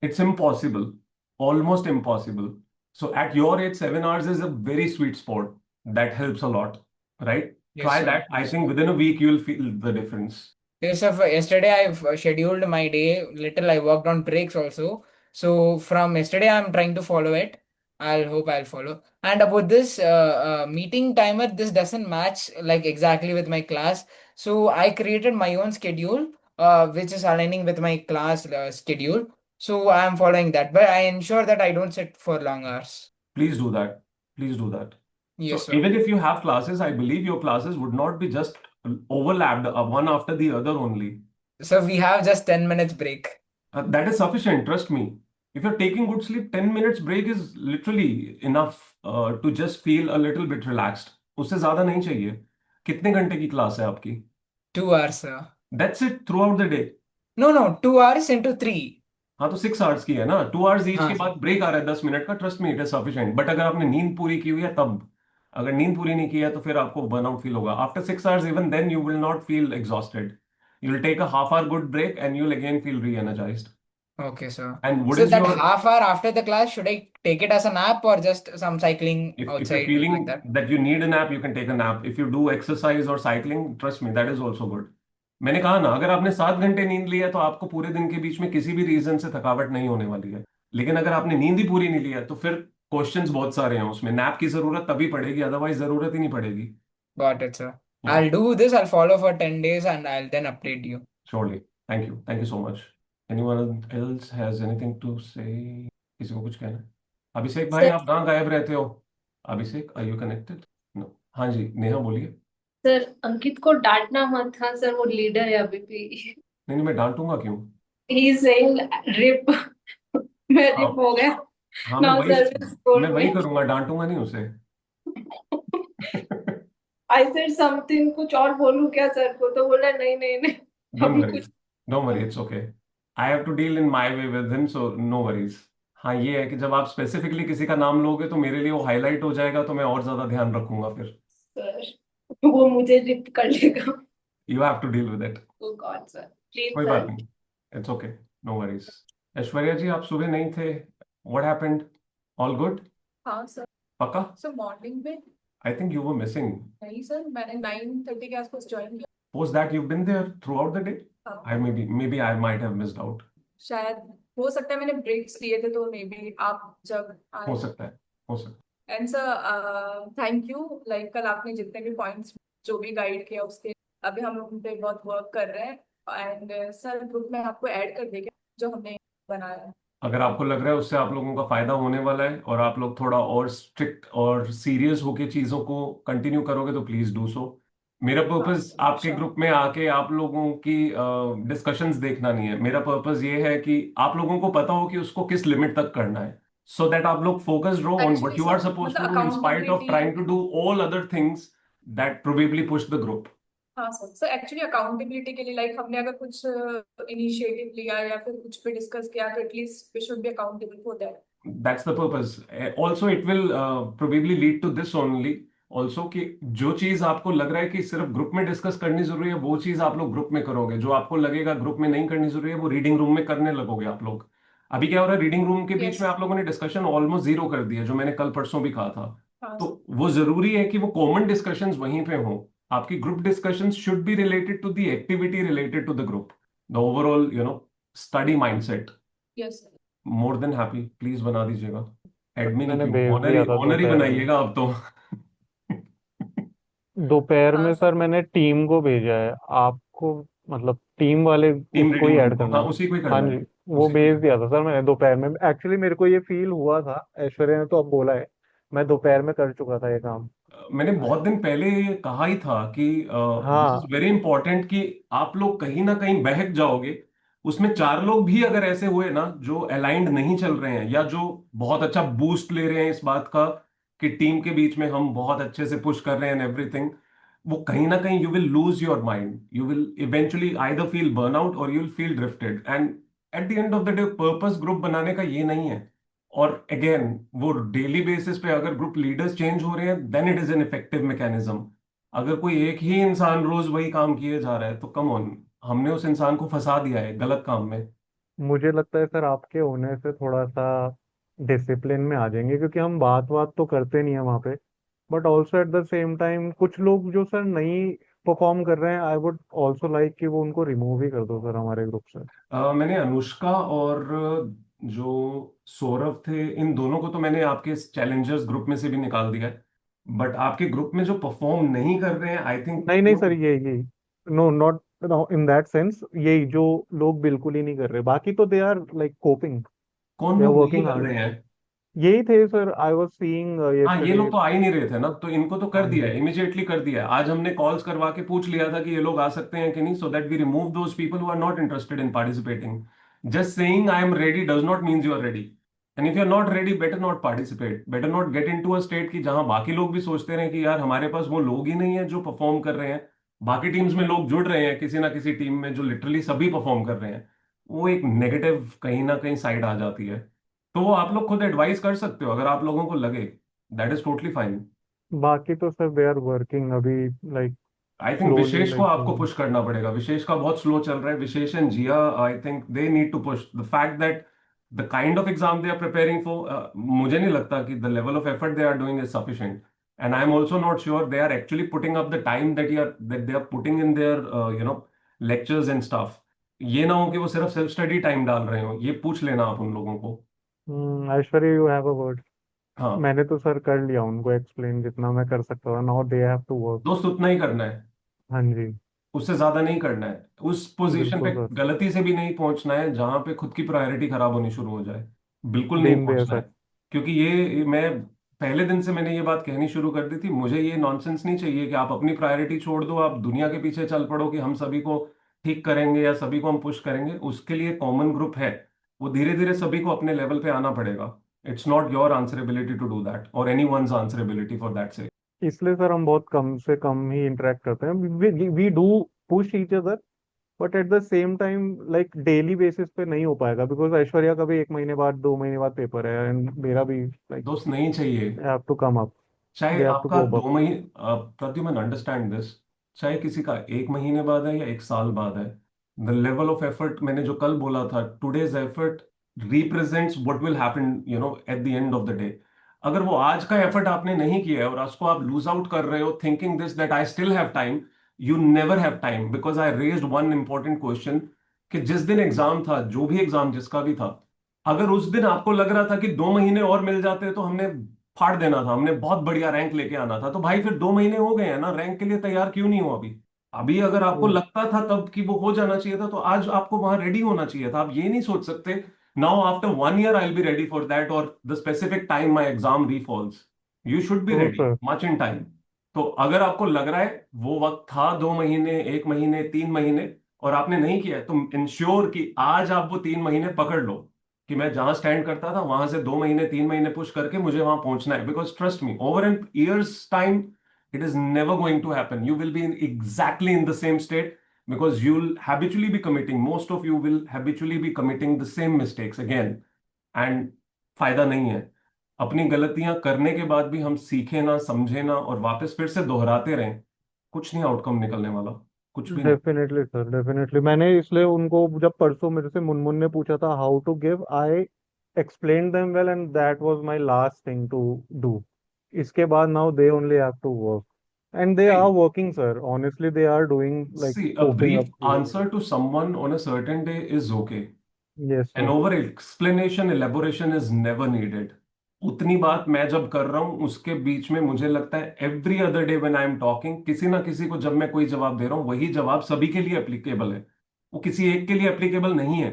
It's impossible, almost impossible. So at your age, 7 hours is a very sweet spot. That helps a lot, right? Yes, Try sir. that. I Yes, think sir. within a week you'll feel the difference. Yes, sir. Yesterday I've scheduled my day. Little I worked on breaks also. So from yesterday I'm trying to follow it. I'll hope I'll follow. And about this meeting timer, this doesn't match like exactly with my class. So I created my own schedule, which is aligning with my class schedule. So I'm following that, but I ensure that I don't sit for long hours. Please do that. Please do that. Yes, So sir. even if you have classes, I believe your classes would not be just overlapped one after the other only. So we have just 10 minutes break. That is sufficient, trust me. If you're taking good sleep, 10 minutes break is literally enough to just feel a little bit relaxed. उससे ज्यादा नहीं चाहिए. कितने घंटे की class है आपकी? 2 hours, sir. That's it throughout the day. No, 2 hours into 3. हाँ, तो 6 hours की है ना. 2 hours each हाँ, के sir. बाद ब्रेक आ रहा है 10 मिनट का. Trust me, it is sufficient. But अगर आपने नींद पूरी की हुई है तब. अगर नींद पूरी नहीं की है तो फिर आपको बर्नआउट फील होगा. After 6 hours, even then you will not feel exhausted. You'll take a half-hour good break and you'll again feel re-energized. Okay, sir. And what So is that your, half hour after the class, should I take it as a nap or just some cycling if you're outside like feeling that? that you need a nap, you can take a nap. If you do exercise or cycling, trust me, that is also good. मैंने कहा ना, अगर आपने 7 घंटे नींद ली है तो आपको पूरे दिन के बीच में किसी भी रीजन से थकावट नहीं होने वाली है. लेकिन अगर आपने नींद ही पूरी नहीं ली है तो फिर क्वेश्चंस बहुत सारे हैं उसमें. नैप की जरूरत तभी पड़ेगी, अदरवाइज जरूरत ही नहीं पड़ेगी. Got it, sir. Yeah, I'll do this. I'll follow for 10 days and I'll then update you. surely. Thank you. Thank you so much. Anyone else has anything to say? किसी को कुछ कहना है? अभिषेक भाई, सर आप कहाँ गायब रहते हो? अभिषेक, आर यू कनेक्टेड? नो. हाँ जी, नेहा बोलिए. सर अंकित को डांटना मत था सर, वो लीडर है अभी भी. नहीं नहीं, मैं डांटूंगा क्यों? He is saying RIP. मैं हाँ रिप हो गया. हाँ, मैं नाउ वही सर्विस टोल्ड मैं वही मी. करूंगा, डांटूंगा नहीं उसे. आई सेड समथिंग, कुछ और बोलूं क्या सर को, तो बोला नहीं नहीं नहीं डोंट अभी वरी, कुछ. Don't worry, it's okay. I have to deal in my way with him, so no worries. हाँ, ये है कि जब आप स्पेसिफिकली किसी का नाम लोगे तो मेरे लिए वो हाईलाइट हो जाएगा, तो मैं और ज्यादा ध्यान रखूंगा फिर. सर वो मुझे रिप कर लेगा. You have to deal with it. Oh god sir, please कोई बात सर. नहीं, it's okay, no worries. Aishwarya ji, आप सुबह नहीं थे, व्हाट हैपेंड? All good? हाँ सर. पक्का? सर मॉर्निंग में I think you were missing. नहीं सर, मैंने 9:30 के आसपास ज्वाइन किया. Post that you've been there throughout the day? हाँ, I maybe I might have missed out. शायद हो सकता है मैंने ब्रेक्स लिए थे, तो मे बी आप जब हो आए. सकता है, हो सकता है. And sir thank you, like कल आपने जितने भी पॉइंट्स जो भी गाइड किया उसके अभी हम उन पे बहुत वर्क कर रहे हैं। एंड सर ग्रुप में आपको ऐड कर देंगे जो हमने बनाया है। अगर आपको लग रहा है उससे आप लोगों का फायदा होने वाला है और आप लोग थोड़ा और स्ट्रिक्ट और सीरियस होके चीजों को कंटिन्यू करोगे तो प्लीज डू सो। मेरा हाँ पर्पस सर आपके श्योर। ग्रुप में आके आप लोगों की डिस्कशंस देखना नहीं है। मेरा पर्पस ये है कि आप लोगों को पता हो कि उसको किस लिमिट तक करना है, सो दैट आप लोग फोकस्ड रहो on what actually you are sir suppose to मतलब do in spite of accountability. Trying to do all other things that probably push the group. हाँ सर एक्चुअली अकाउंटेबिलिटी के लिए लाइक हमने अगर कुछ इनिशिएटिव लिया या फिर कुछ भी डिस्कस किया तो at least we should be accountable for that. That's the purpose. Also, it will probably lead to this only. Also कि जो चीज आपको लग रहा है कि सिर्फ ग्रुप में डिस्कस करनी जरूरी है, वो चीज आप लोग ग्रुप में करोगे। जो आपको लगेगा ग्रुप में नहीं करनी जरूरी है, वो रीडिंग रूम में करने लगोगे आप लोग। अभी क्या हो रहा है, रीडिंग रूम के बीच यस में सर। आप लोगों ने डिस्कशन ऑलमोस्ट जीरो कर दिया, जो मैंने कल परसों भी कहा था। हाँ तो सर। वो जरूरी है कि वो कॉमन डिस्कशंस वहीं पे हो। आपकी group discussions should be related to the activity related to the group, the overall study mindset. Yes sir. More than happy, please बना दीजिएगा। एडमिन ही मैंने क्यों, भेज ऑनर ही दिया था ऑनर ही दोपहर में। बनाइएगा अब तो। दोपहर हाँ में सर। सर मैंने टीम को भेजा है आपको, मतलब टीम वाले टीम उसको ही रीडिंग रूम ऐड को, करना हाँ है। उसी को ही हाँ करना है। जी, वो उसी को ही भेज करना दिया था सर मैंने दोपहर में। एक्चुअली मेरे को ये फील हुआ था, ऐश्वर्या ने तो अब बोला है, मैं दोपहर में कर चुका था ये काम। मैंने बहुत दिन पहले ये कहा ही था कि दिस हाँ। इज वेरी इंपॉर्टेंट कि आप लोग कहीं ना कहीं बहक जाओगे। उसमें चार लोग भी अगर ऐसे हुए ना जो अलाइंड नहीं चल रहे हैं, या जो बहुत अच्छा बूस्ट ले रहे हैं इस बात का कि टीम के बीच में हम बहुत अच्छे से पुश कर रहे हैं एवरीथिंग, वो कहीं ना कहीं you will lose your mind. You will eventually either feel burnout और you will feel drifted. And at the end of the day purpose group बनाने का ये नहीं है। और अगेन, वो डेली बेसिस पे अगर ग्रुप लीडर्स चेंज हो रहे हैं then it is an effective mechanism. अगर कोई एक ही इंसान रोज वही काम किए जा रहा है तो कम ऑन, हमने उस इंसान को फंसा दिया है गलत काम में। मुझे लगता है सर आपके होने से थोड़ा सा डिसिप्लिन में आ जाएंगे, क्योंकि हम बात बात तो करते नहीं है वहाँ पे। But also eight the same time कुछ लोग जो सर नहीं परफॉर्म कर रहे हैं, आई वुड ऑल्सो लाइक कि वो उनको रिमूव ही कर दो सर हमारे ग्रुप से। मैंने अनुष्का और जो सौरभ थे, इन दोनों को तो मैंने आपके चैलेंजर्स ग्रुप में से भी निकाल दिया है। बट आपके ग्रुप में जो परफॉर्म नहीं कर रहे हैं, आई थिंक नहीं नहीं सर, ये no not in that sense, यही जो लोग बिल्कुल ही नहीं कर रहे, बाकी तो दे आर लाइक कोपिंग, कौन दे आर लोग नहीं वर्किंग कर हार्ड। रहे हैं? यही थे सर, आई वाज सीइंग हाँ, ये यस्टरडे। लोग तो आ ही नहीं रहे थे ना, तो इनको तो कर हाँ दिया जी। है, इमिजिएटली कर दिया है। आज हमने कॉल्स करवा के पूछ लिया था कि ये लोग आ सकते हैं कि नहीं, so that we remove those people who are not interested in participating. Just saying I am ready does not means you are ready. And if you are not ready, better not participate, better not get into a state कि जहां बाकी लोग भी सोचते रहे कि यार हमारे पास वो लोग ही नहीं है जो परफॉर्म कर रहे हैं। बाकी टीम्स में लोग जुड़ रहे हैं किसी ना किसी टीम में जो लिटरली सभी परफॉर्म कर रहे हैं। वो एक नेगेटिव कहीं ना कहीं साइड आ जाती है। तो वो आप लोग खुद एडवाइस कर सकते हो अगर आप लोगों को लगे, दैट इज टोटली फाइन। बाकी तो सर दे आर वर्किंग अभी, लाइक आई थिंक स्लोली विशेष को लाइक आपको डूइंग। पुश करना पड़ेगा। विशेष का बहुत स्लो चल रहा है। Vishesh and Jiya, I think they need to push the fact that the kind of exam they are preparing for, मुझे नहीं लगता कि the level of effort they are doing is sufficient. And I am also not sure they are actually putting up the time that they are putting in their lectures and stuff. ये ना हो कि वो सिर्फ self study time डाल रहे हो, ये पूछ लेना आप उन लोगों को। Aishwarya you have a word. हाँ मैंने तो सर कर लिया उनको एक्सप्लेन जितना मैं कर सकता था, now they have to work. दोस्त, उतना ही करना है, हाँ जी। उससे ज्यादा नहीं करना है। उस पोजीशन पे बिल्कुल सर। गलती से भी नहीं पहुंचना है जहां पे खुद की प्रायोरिटी खराब होनी शुरू हो जाए। बिल्कुल नहीं बीन देयर पहुंचना है। सर। क्योंकि ये मैं पहले दिन से मैंने ये बात कहनी शुरू कर दी थी, मुझे ये नॉनसेंस नहीं चाहिए कि आप अपनी प्रायोरिटी छोड़ दो, आप दुनिया के पीछे चल पड़ो कि हम सभी को ठीक करेंगे या सभी को हम पुश करेंगे। उसके लिए कॉमन ग्रुप है, वो धीरे धीरे सभी को अपने लेवल पे आना पड़ेगा। It's not your answerability to do that और any once answerability for that से। इसलिए सर हम बहुत कम से कम ही इंटरेक्ट करते हैं। We do push each other, but at the same time like daily basis पे नहीं हो पाएगा, बिकॉज ऐश्वर्या का भी 1 महीने बाद 2 महीने बाद पेपर है, एंड मेरा भी लाइक दोस्त नहीं चाहिए। They have to come up, चाहे दे हैव टू आपका कोप दो अप। महीने, प्रद्युमन अंडरस्टैंड दिस, चाहे किसी का 1 महीने बाद है या 1 साल बाद है, द लेवल ऑफ एफर्ट, मैंने जो कल बोला था, today's effort represents what will happen at the end of the day. अगर वो आज का एफर्ट आपने नहीं किया है और उसको आप लूज आउट कर रहे हो thinking this that I still have time, you never have time. Because I raised one important question कि जिस दिन एग्जाम था, जो भी एग्जाम जिसका भी था, अगर उस दिन आपको लग रहा था कि 2 महीने और मिल जाते तो हमने फाड़ देना था, हमने बहुत बढ़िया रैंक लेके आना था, तो भाई फिर 2 महीने हो गए हैं ना, रैंक के लिए तैयार क्यों नहीं हो अभी? अभी अगर आपको लगता था तब कि वो हो जाना चाहिए था, तो आज आपको वहां रेडी होना चाहिए था। आप ये नहीं सोच सकते now after 1 year I will be ready for that और the specific time my exam refalls. You should be true ready sir. Much in time. तो अगर आपको लग रहा है वो वक्त था 2 महीने, 1 महीने, 3 महीने, और आपने नहीं किया है, तो इंश्योर कि आज आप वो 3 महीने पकड़ लो कि मैं जहां स्टैंड करता था वहां से 2 महीने, 3 महीने पुश करके मुझे वहां पहुंचना है। Because trust me, over an years time it is never going to happen. You will be exactly in the same state because you'll habitually be committing, most of you will habitually be committing the same mistakes again. And फायदा नहीं है। अपनी गलतियां करने के बाद भी हम सीखे ना, समझे ना, और वापस फिर से दोहराते रहें, कुछ नहीं आउटकम निकलने वाला, कुछ भी नहीं। Definitely sir, definitely. मैंने इसलिए उनको, जब परसों मेरे से मुनमुन ने पूछा था how to give, I explain them well and that was my last thing to do. इसके बाद now they only have to work and they are working sir, honestly they are doing, like See, a coping brief up to. answer to someone on a certain day is okay. Yes An sir. over explanation, elaboration is never needed. उतनी बात मैं जब कर रहा हूं उसके बीच में मुझे लगता है every other day when I am talking, किसी ना किसी को जब मैं कोई जवाब दे रहा हूं वही जवाब सभी के लिए एप्लीकेबल है, वो किसी एक के लिए एप्लीकेबल नहीं है।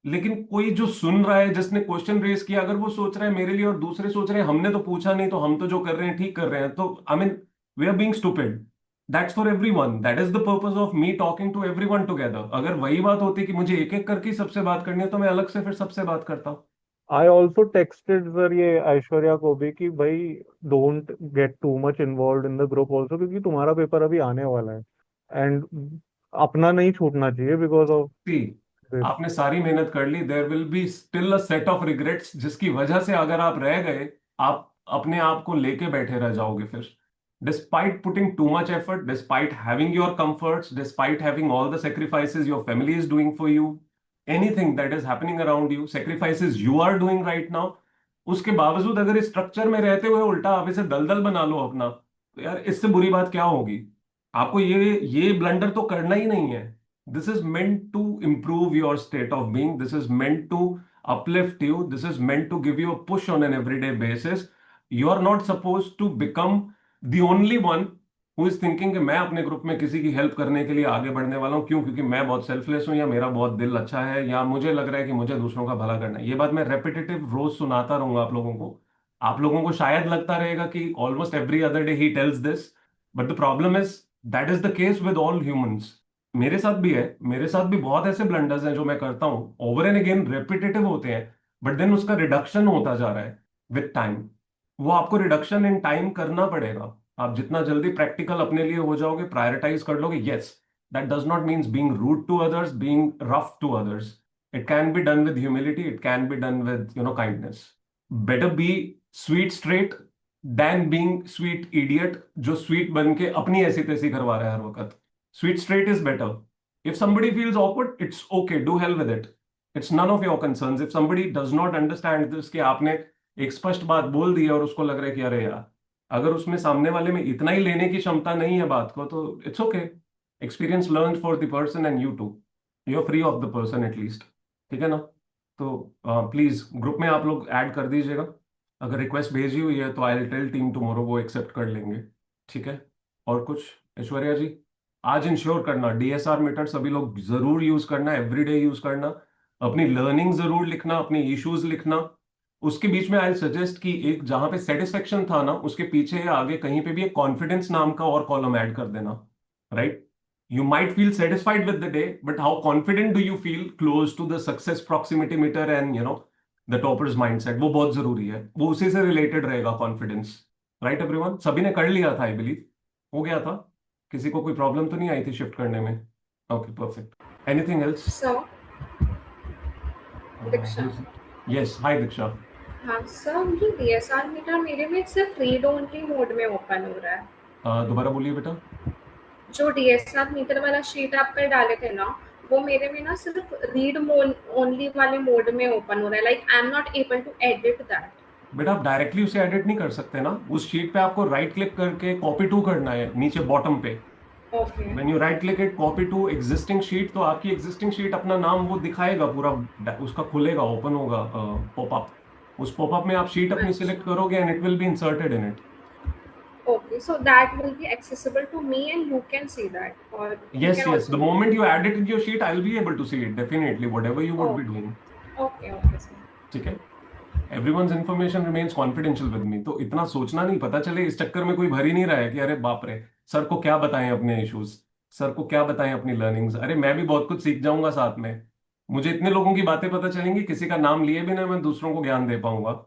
लेकिन कोई जो सुन रहा है, जिसने क्वेश्चन रेज किया, अगर वो सोच रहा है मेरे लिए और दूसरे सोच रहे हैं हमने तो पूछा नहीं तो हम तो जो कर रहे हैं ठीक कर रहे हैं, तो I mean we are being stupid. That's for everyone, that is the purpose of me talking to everyone together. अगर वही बात होती कि मुझे एक एक करके ही सबसे बात करनी है तो मैं अलग से फिर सबसे बात करता। आई ऑल्सो टेक्सटेड सर ये ऐश्वर्या को भी कि भाई don't get too much involve in the group also, क्योंकि तुम्हारा पेपर अभी आने वाला है एंड अपना नहीं छूटना चाहिए बिकॉज ऑफ सी, दिस। आपने सारी मेहनत कर ली, there will be still a set of regrets जिसकी वजह से अगर आप रह गए, आप अपने आप को लेके बैठे रह जाओगे फिर। Despite putting too much effort, despite having your comforts, despite having all the sacrifices your family is doing for you, anything that is happening around you, sacrifices you are doing right now, उसके बावजूद अगर इस structure में रहते हुए उल्टा आप इसे दलदल बना लो अपना, तो यार इससे बुरी बात क्या होगी? आपको ये ब्लंडर तो करना ही नहीं है। This is meant to improve your state of being. This is meant to uplift you. This is meant to give you a push on an everyday basis. You are not supposed to become the only one who is thinking कि मैं अपने group में किसी की help करने के लिए आगे बढ़ने वाला हूँ, क्यों? क्योंकि मैं बहुत सेल्फलेस हूँ, या मेरा बहुत दिल अच्छा है, या मुझे लग रहा है कि मुझे दूसरों का भला करना है। ये बात मैं रेपिटेटिव रोज सुनाता रहूंगा आप लोगों को। आप लोगों को शायद लगता रहेगा कि almost every other day he tells this, but the problem is that is the case with all humans. मेरे साथ भी है, मेरे साथ भी बहुत ऐसे ब्लंडर्स हैं जो मैं करता हूँ, ओवर एंड अगेन रेपिटेटिव होते हैं, बट देन उसका रिडक्शन होता जा रहा है विद टाइम। वो आपको रिडक्शन इन टाइम करना पड़ेगा। आप जितना जल्दी प्रैक्टिकल अपने लिए हो जाओगे, प्रायोरिटाइज कर लोगे, yes, that does not means being rude to others, being rough to others. It can be done with humility, it can be done with kindness. Better be sweet straight than being sweet idiot, जो sweet बन के अपनी ऐसी तैसी करवा रहा है हर वक्त। Sweet straight is better. If somebody feels awkward, it's okay. Do hell with it. It's none of your concerns. If somebody does not understand this, कि आपने एक स्पष्ट बात बोल दी है और उसको लग रहा है कि अरे यार, अगर उसमें सामने वाले में इतना ही लेने की क्षमता नहीं है बात को, तो it's okay. Experience learn for the person and you too, you are free of the person at least. ठीक है ना? तो प्लीज ग्रुप में आप लोग ऐड कर दीजिएगा। अगर रिक्वेस्ट भेजी हुई है तो I will tell team tomorrow, वो एक्सेप्ट कर लेंगे। ठीक है? और कुछ ऐश्वर्या जी? आज इंश्योर करना डीएसआर मीटर सभी लोग जरूर यूज करना, एवरीडे यूज करना, अपनी लर्निंग जरूर लिखना, अपने इश्यूज लिखना। उसके बीच में आई सजेस्ट कि एक जहां पे सेटिस्फेक्शन था ना, उसके पीछे या आगे कहीं पे भी एक कॉन्फिडेंस नाम का और कॉलम ऐड कर देना। Right? You might feel satisfied with the day, but how confident do you feel close to the success proximity meter and the toppers mindset, वो बहुत जरूरी है। वो उसी से रिलेटेड रहेगा कॉन्फिडेंस। Right everyone? सभी ने कर लिया था, आई बिलीव हो गया था। किसी को कोई प्रॉब्लम तो नहीं आई थी शिफ्ट करने में? Okay, perfect. Anything else? Sir, Diksha. Yes, hi Diksha. हाँ सर, ये डीएसआर मीटर मेरे में सिर्फ रीड ओनली मोड में ओपन हो रहा है। दोबारा बोलिए बेटा। जो डीएसआर मीटर वाला शीट आप कल डाले थे ना, वो मेरे में ना सिर्फ रीड ओनली वाले मोड में ओपन हो रहा है। Like I am not able to edit that. बेटा आप डायरेक्टली उसे एडिट नहीं कर सकते ना। उस शीट पे आपको राइट क्लिक करके कॉपी टू करना है नीचे बॉटम पे। Okay. When you right click it copy to existing sheet, तो आपकी एग्जिस्टिंग शीट अपना नाम वो दिखाएगा पूरा, उसका खुलेगा, ओपन होगा पॉपअप। उस पॉपअप में आप शीट अपनी सिलेक्ट करोगे and it will be inserted in it. Okay, so that will be accessible to me and you can see that, or he Yes, can yes. The also. moment you add it into your sheet, I'll be able to see it definitely, whatever you would be doing. Okay, sir. ठीक है. Everyone's information remains confidential with me. तो इतना सोचना नहीं, पता चले इस चक्कर में कोई भर ही नहीं रहा है कि अरे बाप रे, सर को क्या बताएं अपने इश्यूज, सर को क्या बताएं अपनी लर्निंग्स. अरे मैं भी बहुत कुछ सीख जाऊंगा साथ में. मुझे इतने लोगों की बातें पता चलेंगी, किसी का नाम लिए बिना मैं दूसरों को ज्ञान दे पाऊंगा,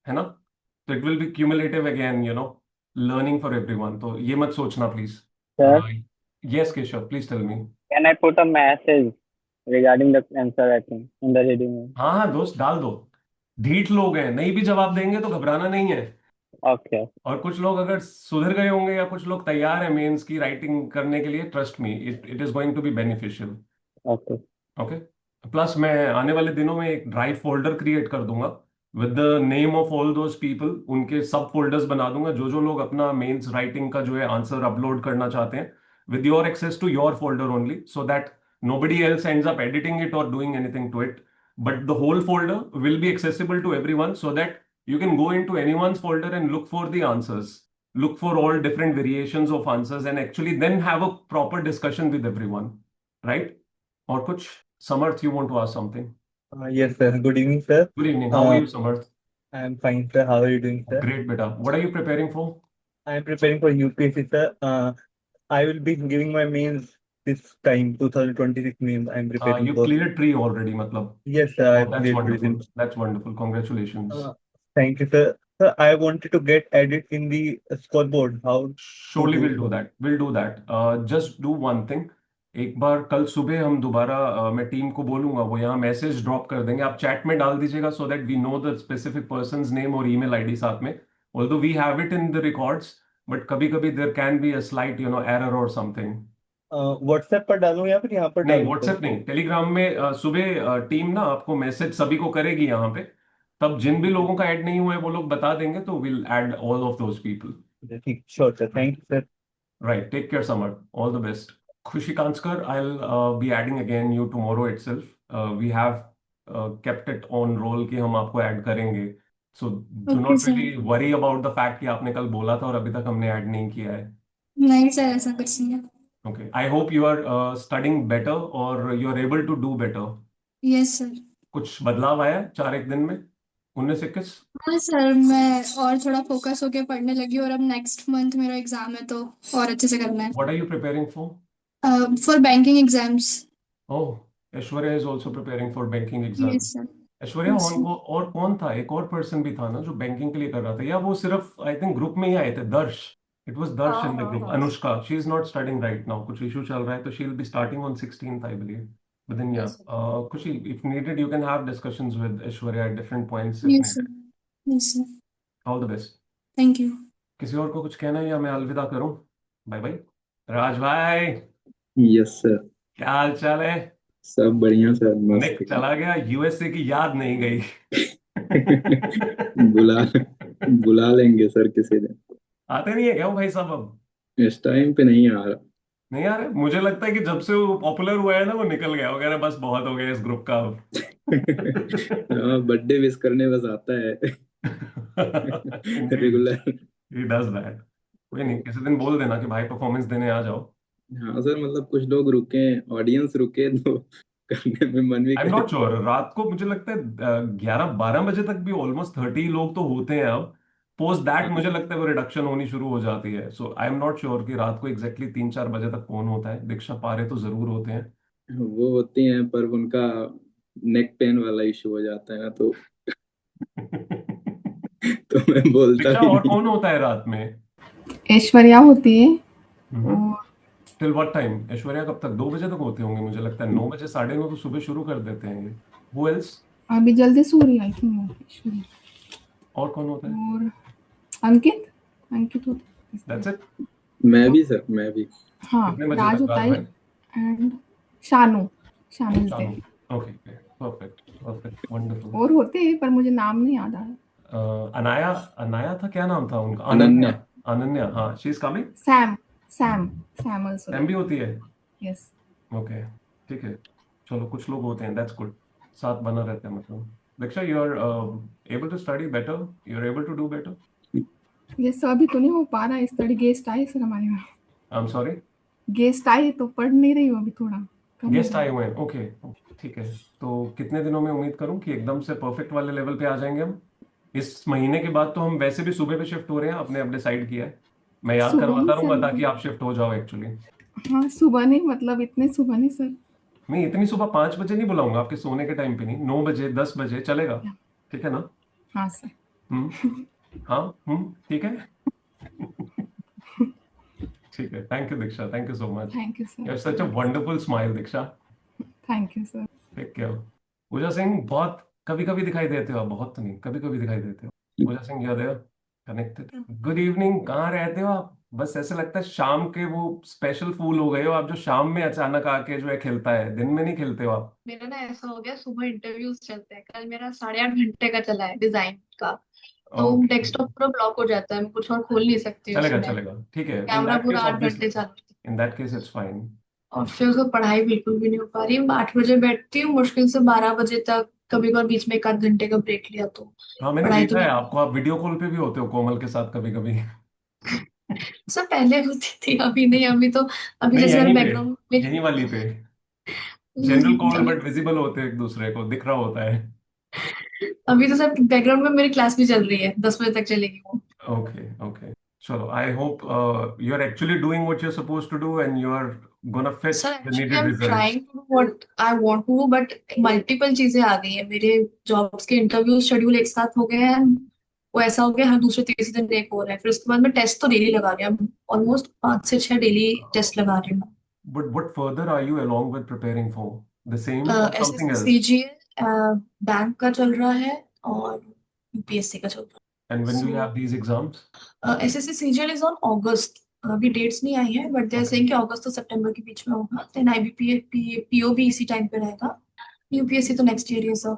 है ना. तो it will be cumulative again, learning for everyone. तो ये मत सोचना please. Sir, yes Keshav, please tell me. can I put a message regarding the answer writing in the reading room? हाँ हाँ दोस्त, डाल दो. ढीठ लोग हैं, नहीं भी जवाब देंगे तो घबराना नहीं है. Okay. और कुछ लोग अगर सुधर गए होंगे या कुछ लोग तैयार हैं मेंस की राइटिंग करने के लिए, trust me, it is going to be beneficial. Okay. Okay. Plus मैं आने वाले दिनों में एक ड्राइव फोल्डर क्रिएट कर दूंगा with the name of all those people. उनके सब फोल्डर्स बना दूंगा, जो जो लोग अपना मेंस राइटिंग का जो है आंसर अपलोड करना चाहते हैं, with your access to your folder only, so that nobody else ends up editing it or doing anything to it. But the whole folder will be accessible to everyone, so that you can go into anyone's folder and look for the answers, look for all different variations of answers, and actually then have a proper discussion with everyone, right? Or kuch, Samarth, you want to ask something? Yes, sir. Good evening, sir. Good evening. How are you, Samarth? I am fine, sir. How are you doing, sir? Great, beta. What are you preparing for? I am preparing for UPSC, sir. I will be giving my mains this time, 2026 mains. I am preparing You for. cleared tree already, matlab. Yes, sir. I Oh, that's cleared wonderful. prison. That's wonderful. Congratulations. Thank you, sir. Sir, I wanted to get added in the scoreboard. How? Surely we'll do that. We'll do that. Just do one thing. एक बार कल सुबह हम दोबारा मैं team को बोलूंगा, वो यहाँ मैसेज ड्रॉप कर देंगे, आप चैट में डाल दीजिएगा, so that we know the specific person's name और ईमेल आईडी साथ में. Although we have it in the records, but कभी कभी there can be a slight error और समथिंग. व्हाट्सएप पर डालूं या फिर यहाँ पर नहीं, डालूं, व्हाट्सएप नहीं, टेलीग्राम में. सुबह टीम ना आपको मैसेज सभी को करेगी यहाँ पे, तब जिन भी लोगों का ऐड नहीं हुआ है वो लोग बता देंगे, तो will add all of those people. sir? ठीक, sure, sir. Thank you, sir. Right. Take care, Samar. All the best. Khushi Kanskar, I'll be adding again you tomorrow itself. We have kept it on roll कि हम आपको add करेंगे. So do okay not sir. really worry about the fact कि आपने कल बोला था और अभी तक हमने ऐड नहीं किया है. नहीं सर, ऐसा कुछ नहीं है. Okay. I hope you are studying better or you are able to do better. Yes sir. कुछ बदलाव आया 4 दिन में? 19-21? हाँ सर, मैं और थोड़ा फोकस होके पढ़ने लगी और अब नेक्स्ट मंथ मेरा एग्जाम है तो और अच्छे से करना है. What are you preparing for? For banking exams. Oh, Aishwarya is also preparing for banking exams. Yes sir. Aishwarya, yes sir. और कौन था? एक और पर्सन भी था ना जो बैंकिंग के लिए कर रहा था, या वो सिर्फ आई थिंक ग्रुप में ही आए थे? दर्श. इट वाज दर्श हाँ इन द हाँ ग्रुप. हाँ Anushka, she is not studying right now, कुछ इशू चल रहा है, तो she will be starting on 16th I believe. But then या yes Khushi, if needed you can have discussions with Aishwarya at different points if yes needed. Sir. Yes sir. All the best. Thank you. किसी और को कुछ कहना है या मैं अलविदा करूं? Bye bye. राज भाई, यस सर. क्या हाल चाल है? सब बढ़िया सर, मस्त. निक चला गया, यूएसए की याद नहीं गई. बुला बुला लेंगे सर किसी दिन. आते नहीं है क्या वो भाई साहब? अब इस टाइम पे नहीं आ रहा. नहीं यार, मुझे लगता है कि जब से वो पॉपुलर हुआ है ना, वो निकल गया वगैरह, बस बहुत हो गया इस ग्रुप का अब. हाँ, बर्थडे विश करने बस आता है रेगुलर. He does that. कोई नहीं, किसी दिन बोल देना कि भाई परफॉर्मेंस देने आ जाओ. हाँ सर, मतलब कुछ लोग रुके, ऑडियंस रुके तो करने में मन भी आई एम करे. नॉट श्योर, रात को मुझे लगता है 11-12 बजे तक भी ऑलमोस्ट 30 लोग तो होते हैं अब. पोस्ट दैट मुझे लगता है वो रिडक्शन होनी शुरू हो जाती है. सो आई एम नॉट श्योर कि रात को एग्जैक्टली 3-4 बजे तक कौन होता है. दीक्षा पारे तो जरूर होते हैं. वो होती हैं, पर उनका नेक पेन वाला इशू हो जाता है ना, तो मैं बोलता दीक्षा, भी और नहीं. कौन होता है रात में? ऐश्वर्या होती है और टिल व्हाट टाइम? ऐश्वर्या कब तक? 2 बजे तक होते होंगे मुझे लगता है. 9 बजे, 9:30 तो सुबह शुरू कर देते हैं ये. Who else? अभी जल्दी सो रही आई थिंक ऐश्वर्या. और कौन होता है? और अंकित अंकित होता है. That's it? मैं भी सर, मैं भी. हाँ, कितने बजे राज तक होता रात है में? एंड शानू शानू इज शाम. देयर. Okay, perfect, wonderful. और होते हैं पर मुझे नाम नहीं याद आ रहा. अनाया था, क्या नाम था उनका? अनन्या. अनन्या, हाँ, she is coming. Sam also. एम भी होती है. यस. ओके, ठीक है. चलो, कुछ लोग होते हैं, दैट्स गुड. साथ बना रहता है मतलब. Diksha, you're able to study better. You're able to do better. ये सर अभी तो नहीं हो पा रहा है, इस तरह गेस्ट आए सर हमारे यहाँ, I'm sorry. गेस्ट आए तो पढ़ नहीं रही हूँ अभी, थोड़ा कम हो गेस्ट रहा आए है। हुए हैं, ओके, ठीक है। तो कितने दिनों में उम्मीद करूं कि एकदम से परफेक्ट वाले लेवल पे आ जाएंगे हम? इस महीने के बाद तो हम वैसे भी सुबह पे शिफ्ट हो रहे हैं, आपने अब डिसाइड किया है। मैं याद सुबह नहीं करवाता सर, रहूंगा ताकि आप शिफ्ट हो जाओ एक्चुअली। हाँ सुबह नहीं, मतलब इतने सुबह नहीं सर। मैं इतनी सुबह 5 बजे नहीं बुलाऊंगा, आपके सोने के टाइम पे नहीं, 9 बजे 10 बजे चलेगा, ठीक है ना? हाँ सर। हाँ ठीक है। ठीक है, thank you Diksha, thank you so much. Thank you you sir. Have such a wonderful smile Diksha. Thank you sir. Take care. Pooja Singh, बहुत कभी कभी दिखाई देते हो आप, बहुत तो नहीं, कभी कभी दिखाई देते हो। Pooja Singh, you are there connected. Good evening, कहाँ रहते हो आप? बस ऐसे लगता है शाम के वो स्पेशल फूल हो गए हो आप, जो शाम में अचानक आके जो है खिलता है, दिन में नहीं खिलते हो आप। मेरा ना ऐसा हो गया, सुबह इंटरव्यूज चलते हैं, कल मेरा 8.5 घंटे का चला है डिजाइन का, तो ओके, डेस्कटॉप पूरा ब्लॉक हो जाता है, मैं कुछ और खोल नहीं सकती चलेगा उसमें, चलेगा, ठीक है। इन कैमरा दैट पूरा केस 8 घंटे ऑब्वियसली, चालू। In that case it's fine. और फिर उसको पढ़ाई बिल्कुल भी नहीं हो पा रही। मैं 8 बजे बैठती हूँ, मुश्किल से 12 बजे तक, कभी कभार बीच में 1 आध घंटे का ब्रेक लिया तो हाँ, मैंने पढ़ाई तो देखा है नहीं। आपको, आप वीडियो कॉल पे भी होते हो कोमल के साथ कभी कभी। सब पहले होती थी, अभी नहीं, अभी तो अभी नहीं, जैसे मेरे यहीं पे, बैकग्राउंड में यहीं वाली पे जनरल कॉल, अभी बट विजिबल होते हैं, एक दूसरे को दिख रहा होता है। अभी तो सब बैकग्राउंड में मेरी क्लास भी चल रही है, 10 बजे तक चलेगी वो। Okay, okay. चलो, I hope you're actually doing what you're supposed to do and you're gonna fetch sir the actually I needed एम results. Trying to do what I want to do, but multiple चीजें आ गई है मेरे। Jobs के interview schedule एक साथ हो गए हैं, वो ऐसा हो गया हर दूसरे तीसरे दिन एक हो रहा है, फिर उसके बाद मैं टेस्ट तो डेली लगा रही हूँ, ऑलमोस्ट 5 से 6 डेली टेस्ट लगा रही हूँ। But what further are you along with preparing for? The same or something SSC else? CGL bank का चल रहा है और यूपीएससी का चल रहा And when do you है। have these exams? So SSC CGL is on August, अभी डेट्स नहीं आई है, but they are Okay. Saying कि अगस्त तो सितंबर के बीच में होगा। देन आईबीपीएस पीओ भी इसी टाइम पे रहेगा। यूपीएससी तो नेक्स्ट ईयर ही है सर,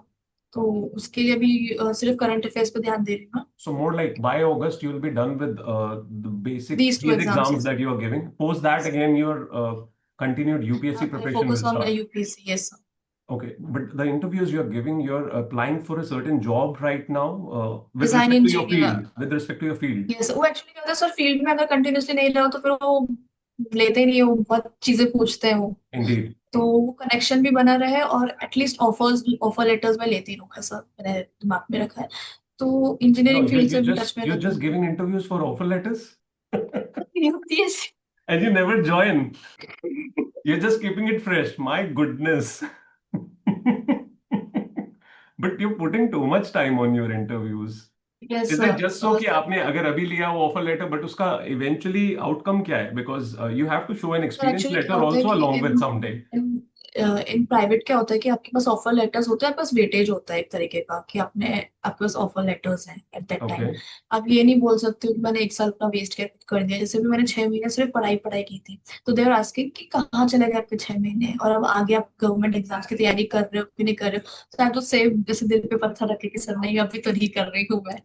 तो उसके लिए अभी सिर्फ करंट अफेयर्स पे ध्यान दे रही हूँ। So more like by August you'll be done with the basic These two these exams, exams yes. that you are giving. Post that again your continued UPSC I preparation focus will on start. UPSC, yes sir. Okay, but the interviews you're giving, you're applying for a certain job right now, with design respect to your engineer, field, with respect to your field. Yes. वो actually क्या होता है sir, field में अगर continuously नहीं रहो तो फिर वो लेते ही नहीं है, वो बहुत चीजें पूछते हैं वो, Indeed. तो वो कनेक्शन भी बना रहे और एटलीस्ट ऑफर लेटर्स में लेती रहूँ, ऐसा मैंने दिमाग में रखा है, तो No, इंजीनियरिंग you're, फील्ड से you're भी just टच में you're रहती just हूँ। giving interviews for offer letters, UPSC and you never join. You're just keeping it fresh. My goodness. But you're putting too much time on your interviews. Yes Is it just so कि sir. आपने अगर अभी लिया वो offer letter, but उसका eventually outcome क्या है? Because you have to show an sir experience actually क्या लेटर होता है ऑल्सो कि along with some day. In private क्या होता है कि आपके पास ऑफर लेटर्स होते हैं, आपके पास वेटेज होता है एक तरीके का, कि आपके पास ऑफर लेटर्स हैं एट दैट टाइम। Okay. आप ये नहीं बोल सकते हो कि मैंने 1 साल अपना वेस्ट कर दिया, जैसे भी मैंने 6 महीने सिर्फ पढ़ाई की थी, तो देवर आस्किंग कि कहाँ चले गए आपके 6 महीने, और अब आगे आप गवर्नमेंट एग्जाम्स की तैयारी कर रहे हो कि नहीं कर रहे हो, तो आई तो सेव जैसे दिल पे पत्थर रखे कि सर नहीं, अभी तो नहीं कर रही हूँ मैं,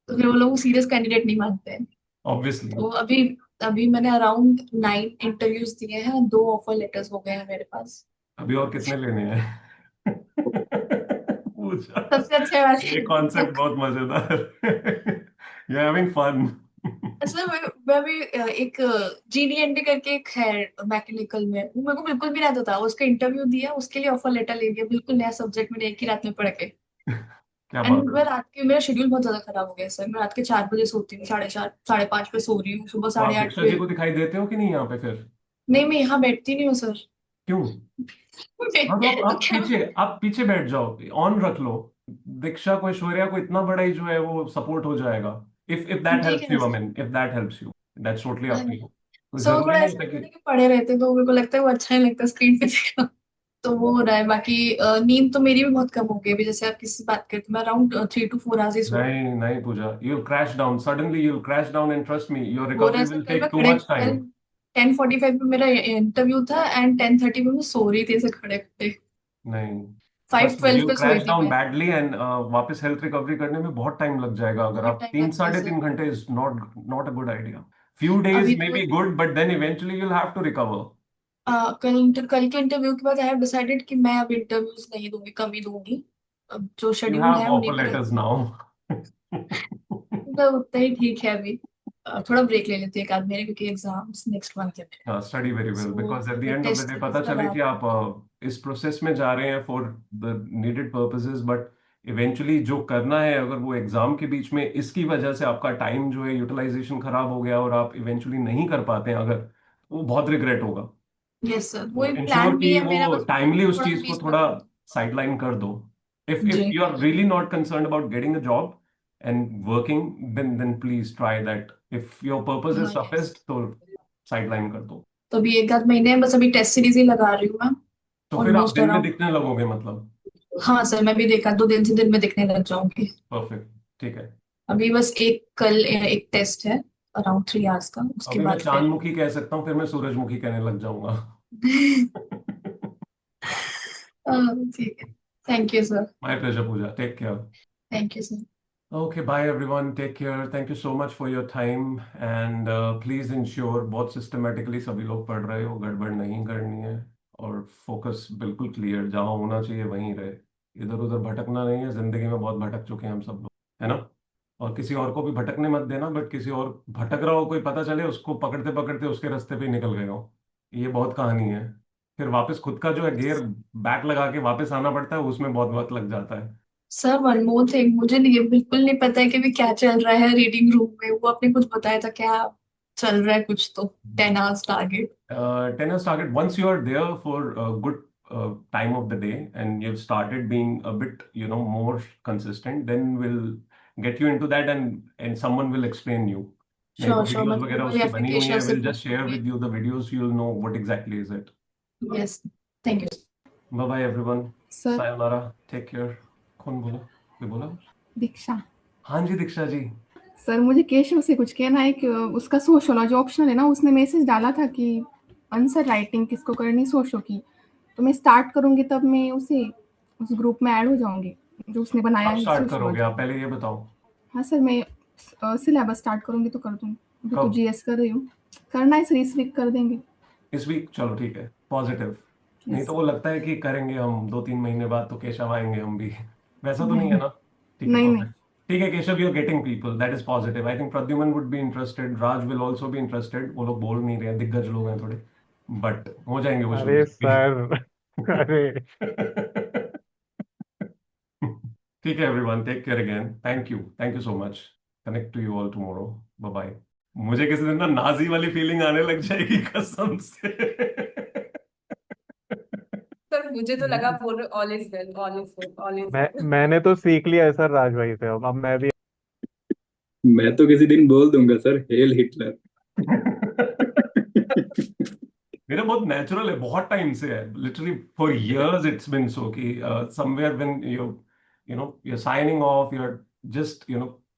तो फिर वो लोग सीरियस कैंडिडेट नहीं मानते हैं। Obviously. तो अभी अभी मैंने अराउंड 9 इंटरव्यूज दिए हैं, 2 ऑफर लेटर्स हो गए हैं मेरे पास। अभी और कितने लेने हैं? पूछा। सबसे अच्छे वाले ये कॉन्सेप्ट बहुत मजेदार। You're having fun. असल में मैं भी एक जीडीएनडी करके एक है मैकेनिकल में, वो मेरे को बिल्कुल भी नहीं आता था, उसका इंटरव्यू दिया, उसके लिए ऑफर लेटर ले लिया, बिल्कुल नया सब्जेक्ट मैंने एक ही रात में पढ़ के। क्या एंड बात मैं है? रात के, मेरा शेड्यूल बहुत ज्यादा खराब हो गया सर, मैं रात के 4 बजे सोती हूँ, 4:30 5:30 पे सो रही हूँ, सुबह तो आप 8:30 दीक्षा पे। जी को दिखाई देते हो कि नहीं यहाँ पे फिर? नहीं, मैं यहाँ बैठती नहीं हूँ सर। क्यों? हाँ, तो आप क्या? आप पीछे बैठ जाओ, ऑन रख लो। दीक्षा को, ऐश्वर्या को इतना बड़ा ही जो है वो सपोर्ट हो जाएगा। इफ दैट ठीक हेल्प्स है you, I sir. Mean if that helps you, that's totally up to you. तो सो जरूरी थोड़ा नहीं ऐसा होता लगता है कि कि पढ़े रहते तो मेरे को लगता है वो अच्छा नहीं लगता स्क्रीन पे देखना, तो वो हो रहा है। बाकी नींद तो मेरी भी बहुत कम हो गई अभी, जैसे आप किसी से बात करते, मैं अराउंड 3 to 4 आवर्स ही सो रही हूँ। नहीं नहीं पूजा, you'll crash down suddenly, you'll crash down and trust me, your हो रहा है recovery सर, will कल मैं take too खड़े much कल time. 10:45 पे मेरा इंटरव्यू था एंड 10:30 पे मैं सो रही थी ऐसे खड़े खड़े। नहीं, trust me, 5:12 you'll पे सोई crash थी down मैं। badly and वापस हेल्थ रिकवरी करने में बहुत टाइम लग जाएगा। अगर बहुत आप टाइम तीन लगता है साढ़े सर। तीन घंटे is not a good idea. Few days अभी may तो be good, but then eventually you'll have to recover. कल के इंटरव्यू के बाद आई हैव डिसाइडेड कि मैं अब इंटरव्यूज नहीं दूंगी, कम ही दूंगी। अब जो You शेड्यूल have है उन्हीं offer पे letters now. मतलब उतना ही ठीक है अभी। थोड़ा ब्रेक ले लेते हैं एक आध महीने क्योंकि एग्जाम्स नेक्स्ट मंथ है मेरे। हाँ, study very well, so because at the ये end of the test day series पता चले लगा कि रही आप इस प्रोसेस में जा रहे हैं for the needed purposes, but eventually जो करना है, अगर वो एग्जाम के बीच में इसकी वजह से आपका टाइम जो है यूटिलाइजेशन खराब हो गया और आप इवेंचुअली नहीं कर पाते हैं अगर, तो वो बहुत रिग्रेट होगा। हूँ। यस सर, वो तो एक इंश्योर प्लान भी कि है मेरा, वो बस टाइमली उस थोड़ा चीज को बीच में। थोड़ा साइडलाइन कर दो। इफ जी you are really not concerned about getting a job and working, then please try that. If your purpose is हाँ यस। सफिस्ट तो साइडलाइन कर दो। तो अभी एक आध महीने बस अभी टेस्ट सीरीज ही लगा रही हूँ मैं। तो फिर आप ऑलमोस्ट दिन में अराउंड। दिखने लगोगे मतलब। हाँ सर, मैं भी देखा 2 दिन से दिन में दिखने लग जाऊंगी। परफेक्ट, ठीक है। अभी बस एक कल एक टेस्ट है अराउंड 3 आवर्स का, उसके अभी मैं बाद फिर चांदमुखी कह सकता हूँ, फिर मैं सूरजमुखी कहने लग जाऊंगा। ठीक है। Thank you sir. My pleasure Pooja, take care. Thank you sir. Okay, bye everyone. Take care. Thank you so much for your time and please ensure बहुत systematically सभी लोग पढ़ रहे हो, गड़बड़ नहीं करनी है और फोकस बिल्कुल क्लियर, जहाँ होना चाहिए वहीं रहे। इधर उधर भटकना नहीं है, जिंदगी में बहुत भटक चुके हैं हम सब लोग, है ना। और किसी और को भी भटकने मत देना, बट किसी और भटक रहा हो कोई पता चले, उसको पकड़ते पकड़ते उसके रास्ते पे ही निकल गए हो। ये बहुत कहानी है। फिर वापस खुद का जो है गियर बैक लगा के वापस आना पड़ता है, उसमें बहुत वक्त लग जाता है। सर वन मोर थिंग, मुझे नहीं बिल्कुल नहीं पता है कि भी क्या चल रहा है रीडिंग रूम में। वो आपने कुछ बताया था क्या चल रहा है कुछ तो? 10 hours target. 10 years target. Once you are there for a good time of the day and you've started being a bit, more consistent, then we'll get you into that and someone will explain you. मेरे को sure sure, मैं videos वगैरह Google उसकी या फिर बनी हुई केशव है, से विल जस्ट शेयर पूछूंगी। With you the videos, you will know what exactly is it. Yes. Thank you. Bye bye everyone, sir sayonara, take care. कौन बोला, कोई बोला? दीक्षा। हाँ जी दीक्षा जी। सर मुझे केशव से कुछ कहना है कि उसका सोशोलॉजी ऑप्शनल है ना, उसने मैसेज डाला था कि आंसर राइटिंग किसको करनी सोशो की। तो मैं स्टार्ट करूंगी तब मैं उसे उस ग्रुप में ऐड हो जाऊंगी जो उसने बनाया अब है स्टार्ट करोगे सोशोलॉजी आप, का। पहले ये बताओ। हाँ सर, मैं सिलेबस स्टार्ट करूंगी तो कर दूंगी। अभी तो कब? जीएस कर रही हूँ। करना है सर, इस वीक कर देंगे। इस वीक, चलो ठीक है, पॉजिटिव। नहीं यस। तो वो लगता है कि करेंगे हम 2-3 महीने बाद तो केशव आएंगे हम भी, वैसा तो नहीं है नहीं ना। ठीक है, नहीं नहीं। परफेक्ट। ठीक है Keshav, you are getting people, that is positive. I think Pradyuman would be interested, Raj will also be interested. वो लोग बोल नहीं रहे हैं, दिग्गज लोग हैं थोड़े, बट हो जाएंगे वो शुरू अरे से भी। सर, अरे ठीक है everyone, take care again, thank you so much. Connect to you all tomorrow, bye bye. मुझे किसी दिन ना नाजी वाली फीलिंग आने लग जाएगी कसम से। सर मुझे तो लगा बोल रहे all is well, all is well, all is well. मैंने तो सीख लिया है सर राज भाई से। अब मैं भी मैं तो किसी दिन बोल दूंगा सर, हेल हिटलर। मेरा बहुत नेचुरल है, बहुत टाइम से है, literally for years it's been so कि somewhere when you signing off, you are just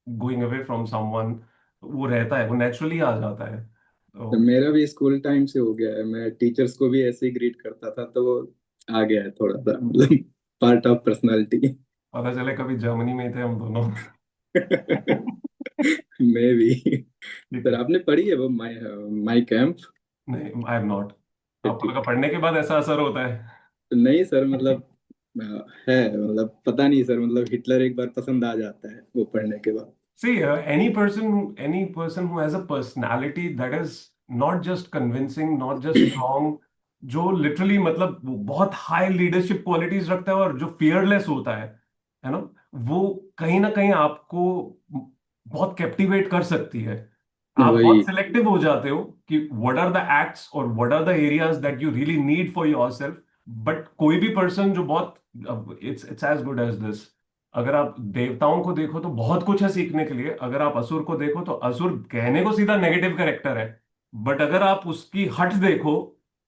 going away from someone, वो रहता है, वो नेचुरली आ जाता है तो तो। मेरा भी स्कूल टाइम से हो गया है, मैं टीचर्स को भी ऐसे ही ग्रीट करता था, तो वो आ गया है थोड़ा सा, मतलब पार्ट ऑफ पर्सनालिटी। पता चले कभी जर्मनी में ही थे हम दोनों। मैं भी। ठीक सर है। आपने पढ़ी है वो माई माई कैंप? नहीं, आई हैव नॉट। आपको लगा ठीक। पढ़ने के बाद ऐसा असर होता है? नहीं सर, मतलब है, मतलब पता नहीं सर, मतलब हिटलर एक बार पसंद आ जाता है वो पढ़ने के बाद। See, any person who has a personality that is not just convincing, not just strong, जो लिटरली मतलब वो बहुत हाई लीडरशिप क्वालिटीज रखता है और जो फियरलेस होता है ना, वो कहीं ना कहीं आपको बहुत कैप्टिवेट कर सकती है। आप वही। बहुत सिलेक्टिव हो जाते हो कि व्हाट आर द एक्ट्स और what are the areas that you really need for yourself. But कोई भी पर्सन जो बहुत, it's as good as this. अगर आप देवताओं को देखो तो बहुत कुछ है सीखने के लिए, अगर आप असुर को देखो तो असुर कहने को सीधा नेगेटिव कैरेक्टर है, बट अगर आप उसकी हट देखो,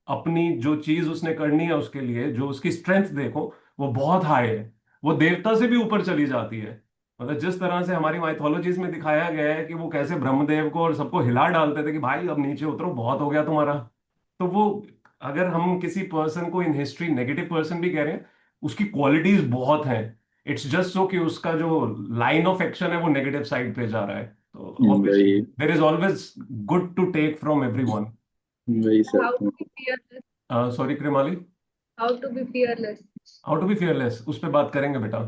अपनी जो चीज उसने करनी है उसके लिए जो उसकी स्ट्रेंथ देखो, वो बहुत हाई है, वो देवता से भी ऊपर चली जाती है। मतलब जिस तरह से हमारी माइथोलॉजीज में दिखाया गया है कि वो कैसे ब्रह्मदेव को और सबको हिला डालते थे कि भाई अब नीचे उतरो, बहुत हो गया तुम्हारा। तो वो, अगर हम किसी पर्सन को इन हिस्ट्री नेगेटिव पर्सन भी कह रहे हैं, उसकी क्वालिटीज बहुत हैं। इट्स जस्ट सो कि उसका जो लाइन ऑफ एक्शन है वो नेगेटिव साइड पे जा रहा है, तो ऑब्वियसली वही। There is always good to take from everyone. वही sir. How to be fearless? Sorry Krimali. How to be fearless? How to be fearless, उस पर बात करेंगे बेटा।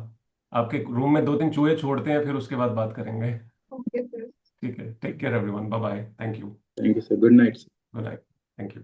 आपके रूम में 2-3 चूहे छोड़ते हैं, फिर उसके बाद बात करेंगे। Okay sir. ठीक है, take care everyone, bye bye, thank you. Thank you sir, good night. Good night, thank you.